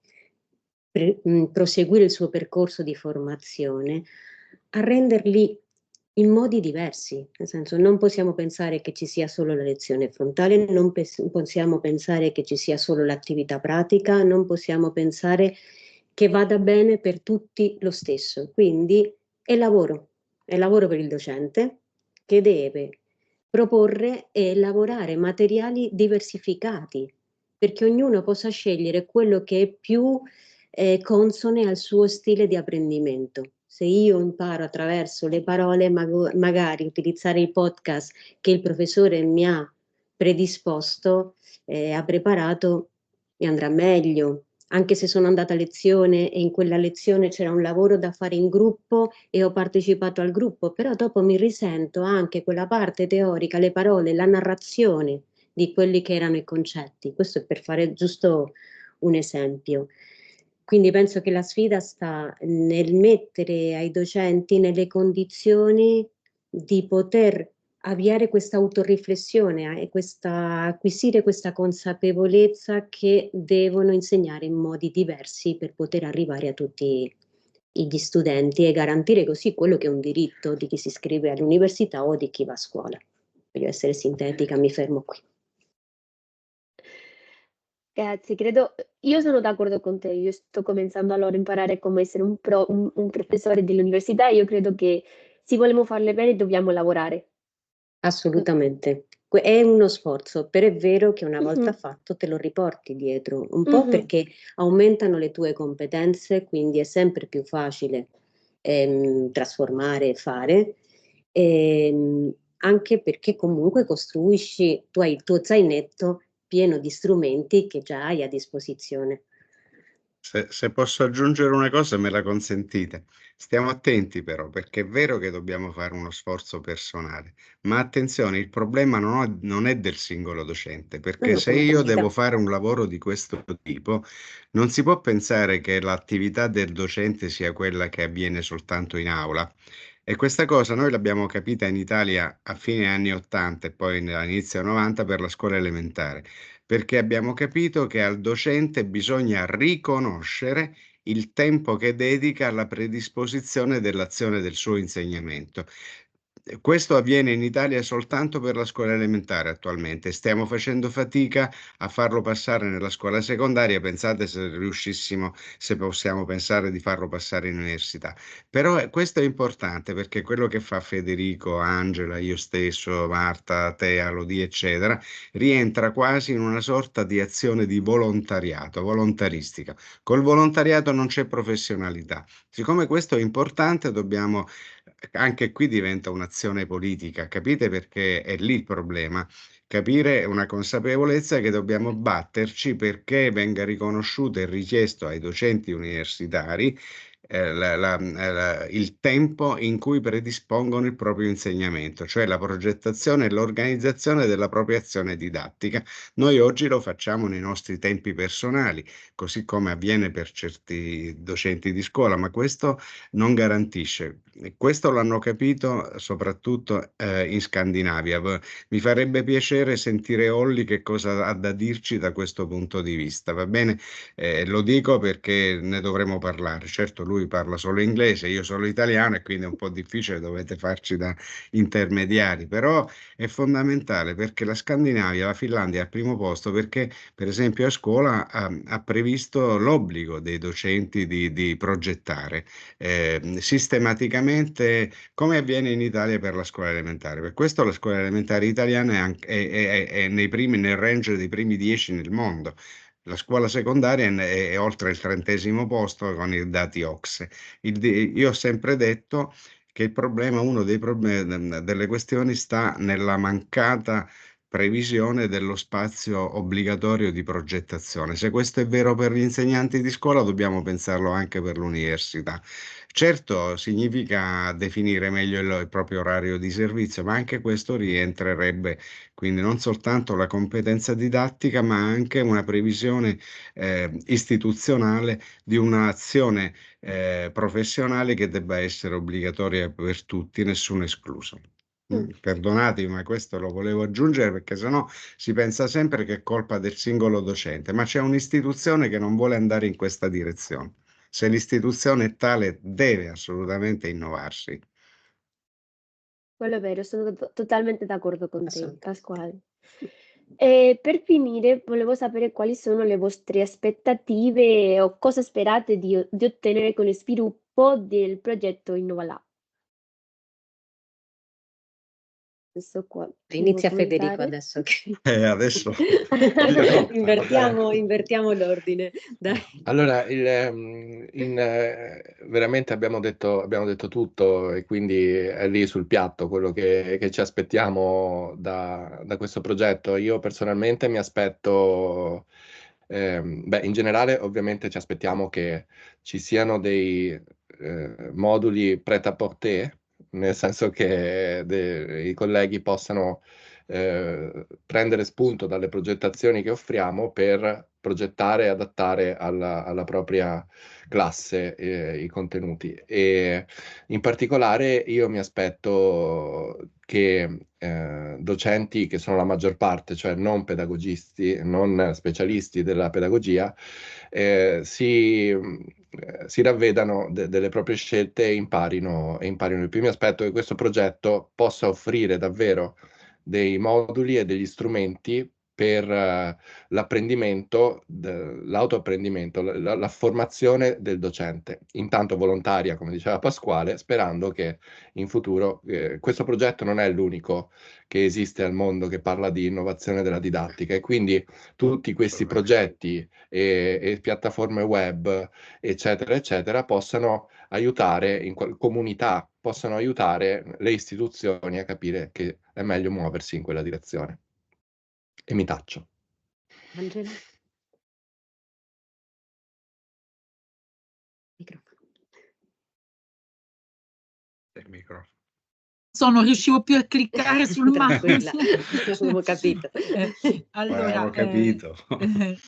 proseguire il suo percorso di formazione, a renderli in modi diversi, nel senso non possiamo pensare che ci sia solo la lezione frontale, non possiamo pensare che ci sia solo l'attività pratica, non possiamo pensare che vada bene per tutti lo stesso. Quindi è lavoro per il docente che deve proporre e lavorare materiali diversificati perché ognuno possa scegliere quello che è più consone al suo stile di apprendimento. Se io imparo attraverso le parole, magari utilizzare i podcast che il professore mi ha predisposto, ha preparato, mi andrà meglio. Anche se sono andata a lezione e in quella lezione c'era un lavoro da fare in gruppo e ho partecipato al gruppo, però dopo mi risento anche quella parte teorica, le parole, la narrazione di quelli che erano i concetti. Questo è per fare giusto un esempio. Quindi penso che la sfida sta nel mettere ai docenti nelle condizioni di poter avviare questa autoriflessione e acquisire questa consapevolezza che devono insegnare in modi diversi per poter arrivare a tutti gli studenti e garantire così quello che è un diritto di chi si iscrive all'università o di chi va a scuola. Voglio essere sintetica, mi fermo qui. Grazie, io sono d'accordo con te, io sto cominciando allora a imparare come essere un professore dell'università e io credo che se vogliamo farle bene dobbiamo lavorare. Assolutamente. È uno sforzo, però è vero che una volta Mhm. fatto te lo riporti dietro, un po' perché aumentano le tue competenze, quindi è sempre più facile trasformare e fare, anche perché comunque costruisci, tu hai il tuo zainetto pieno di strumenti che già hai a disposizione. Se posso aggiungere una cosa, me la consentite. Stiamo attenti però, perché è vero che dobbiamo fare uno sforzo personale, ma attenzione, il problema non è del singolo docente, perché No, se come io comunità. devo fare un lavoro di questo tipo, non si può pensare che l'attività del docente sia quella che avviene soltanto in aula. E questa cosa noi l'abbiamo capita in Italia a fine anni 80 e poi all'inizio 90 per la scuola elementare, perché abbiamo capito che al docente bisogna riconoscere il tempo che dedica alla predisposizione dell'azione del suo insegnamento. Questo avviene in Italia soltanto per la scuola elementare attualmente. Stiamo facendo fatica a farlo passare nella scuola secondaria. Pensate se riuscissimo, se possiamo pensare di farlo passare in università. Però questo è importante perché quello che fa Federico, Angela, io stesso, Marta, Tea, Lodi, eccetera, rientra quasi in una sorta di azione di volontariato, volontaristica. Col volontariato non c'è professionalità. Siccome questo è importante, dobbiamo, anche qui diventa un'azione politica, capite perché è lì il problema. Capire una consapevolezza che dobbiamo batterci perché venga riconosciuto e richiesto ai docenti universitari il tempo in cui predispongono il proprio insegnamento, cioè la progettazione e l'organizzazione della propria azione didattica. Noi oggi lo facciamo nei nostri tempi personali, così come avviene per certi docenti di scuola, ma questo non garantisce. Questo l'hanno capito soprattutto in Scandinavia. Mi farebbe piacere sentire Olli che cosa ha da dirci da questo punto di vista, va bene? Lo dico perché ne dovremo parlare. Certo, lui parla solo inglese, io solo italiano e quindi è un po' difficile, dovete farci da intermediari, però è fondamentale perché la Scandinavia, la Finlandia è al primo posto perché, per esempio, a scuola ha previsto l'obbligo dei docenti di progettare sistematicamente, come avviene in Italia per la scuola elementare. Per questo la scuola elementare italiana è nel range dei primi 10 nel mondo. La scuola secondaria è oltre il 30° posto con i dati OCSE. Io ho sempre detto che il problema, uno dei problemi, delle questioni sta nella mancata previsione dello spazio obbligatorio di progettazione. Se questo è vero per gli insegnanti di scuola, dobbiamo pensarlo anche per l'università. Certo, significa definire meglio il proprio orario di servizio, ma anche questo rientrerebbe, quindi non soltanto la competenza didattica, ma anche una previsione istituzionale di un'azione professionale che debba essere obbligatoria per tutti, nessuno escluso. Perdonatemi, ma questo lo volevo aggiungere perché sennò si pensa sempre che è colpa del singolo docente, ma c'è un'istituzione che non vuole andare in questa direzione. Se l'istituzione è tale, deve assolutamente innovarsi. Quello è vero, sono totalmente d'accordo con te, Assolutamente. Pasquale. E per finire, volevo sapere quali sono le vostre aspettative o cosa sperate di ottenere con il sviluppo del progetto Innovalab. Adesso qua devo Inizia Federico commentare. adesso che Adesso invertiamo l'ordine. Dai. Allora, veramente abbiamo detto tutto e quindi è lì sul piatto quello che ci aspettiamo da questo progetto. Io personalmente mi aspetto, in generale ovviamente ci aspettiamo che ci siano dei moduli prêt-à-porter, nel senso che i colleghi possano prendere spunto dalle progettazioni che offriamo per progettare e adattare alla propria classe i contenuti. E in particolare io mi aspetto che docenti, che sono la maggior parte, cioè non pedagogisti, non specialisti della pedagogia, si ravvedano delle proprie scelte e imparino di più. Mi aspetto che questo progetto possa offrire davvero dei moduli e degli strumenti per l'apprendimento, l'autoapprendimento, la formazione del docente, intanto volontaria, come diceva Pasquale, sperando che in futuro questo progetto non è l'unico che esiste al mondo che parla di innovazione della didattica e quindi tutti questi progetti e piattaforme web, eccetera, eccetera, possano aiutare, comunità, possano aiutare le istituzioni a capire che è meglio muoversi in quella direzione. E mi taccio. Angela? Microfono. il microfono. Non riuscivo più a cliccare sul Tranquilla, mouse. avevo capito. Allora, Avevo capito.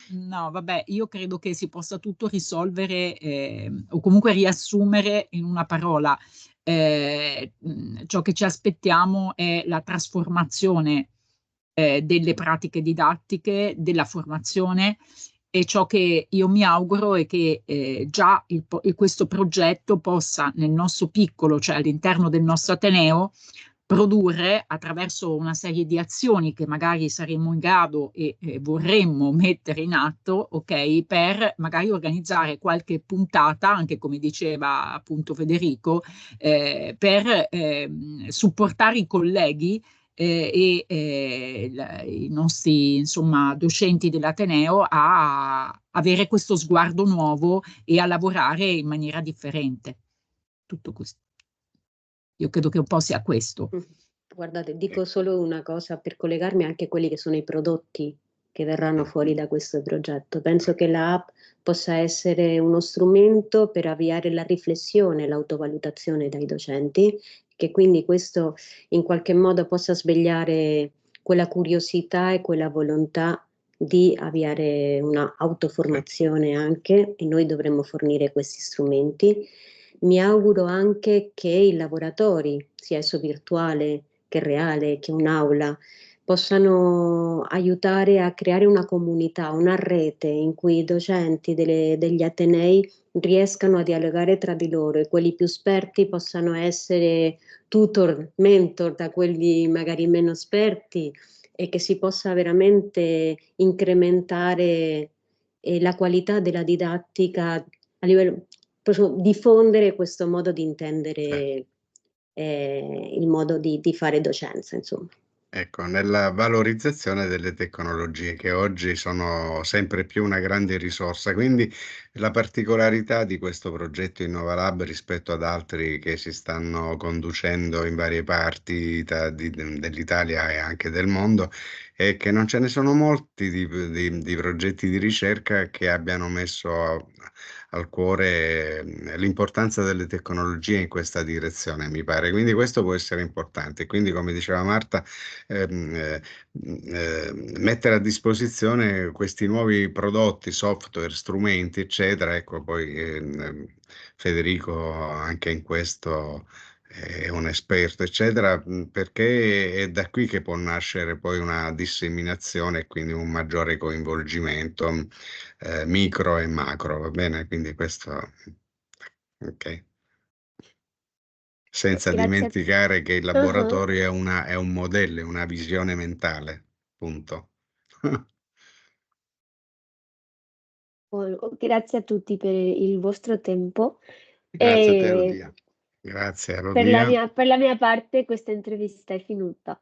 no, vabbè, io credo che si possa tutto risolvere o comunque riassumere in una parola. Ciò che ci aspettiamo è la trasformazione delle pratiche didattiche, della formazione, e ciò che io mi auguro è che già questo progetto possa nel nostro piccolo, cioè all'interno del nostro Ateneo, produrre attraverso una serie di azioni che magari saremo in grado e vorremmo mettere in atto, ok, per magari organizzare qualche puntata, anche come diceva appunto Federico, per supportare i colleghi i nostri insomma docenti dell'Ateneo a avere questo sguardo nuovo e a lavorare in maniera differente. Tutto questo. Io credo che un po' sia questo. Guardate, dico solo una cosa per collegarmi anche a quelli che sono i prodotti che verranno fuori da questo progetto. Penso che l'app possa essere uno strumento per avviare la riflessione, l'autovalutazione dai docenti, che quindi questo in qualche modo possa svegliare quella curiosità e quella volontà di avviare una autoformazione anche, e noi dovremmo fornire questi strumenti. Mi auguro anche che i laboratori, sia esso virtuale che reale, che un'aula, possano aiutare a creare una comunità, una rete in cui i docenti degli atenei riescano a dialogare tra di loro e quelli più esperti possano essere tutor, mentor da quelli magari meno esperti, e che si possa veramente incrementare la qualità della didattica a livello, diffondere questo modo di intendere il modo di fare docenza, insomma. Ecco, nella valorizzazione delle tecnologie che oggi sono sempre più una grande risorsa, quindi la particolarità di questo progetto InnovaLab rispetto ad altri che si stanno conducendo in varie parti dell'Italia e anche del mondo è che non ce ne sono molti di progetti di ricerca che abbiano messo al cuore l'importanza delle tecnologie in questa direzione, mi pare. Quindi questo può essere importante. Quindi, come diceva Marta, mettere a disposizione questi nuovi prodotti, software, strumenti, eccetera. Ecco, poi Federico anche in questo è un esperto, eccetera, perché è da qui che può nascere poi una disseminazione e quindi un maggiore coinvolgimento micro e macro, va bene? Quindi questo, ok. Senza Grazie a dimenticare che il Ah-ah. laboratorio è un modello, è una visione mentale, punto. Grazie a tutti per il vostro tempo. Grazie a te, E Rodia. Grazie, Rodia. per la mia parte questa intervista è finita.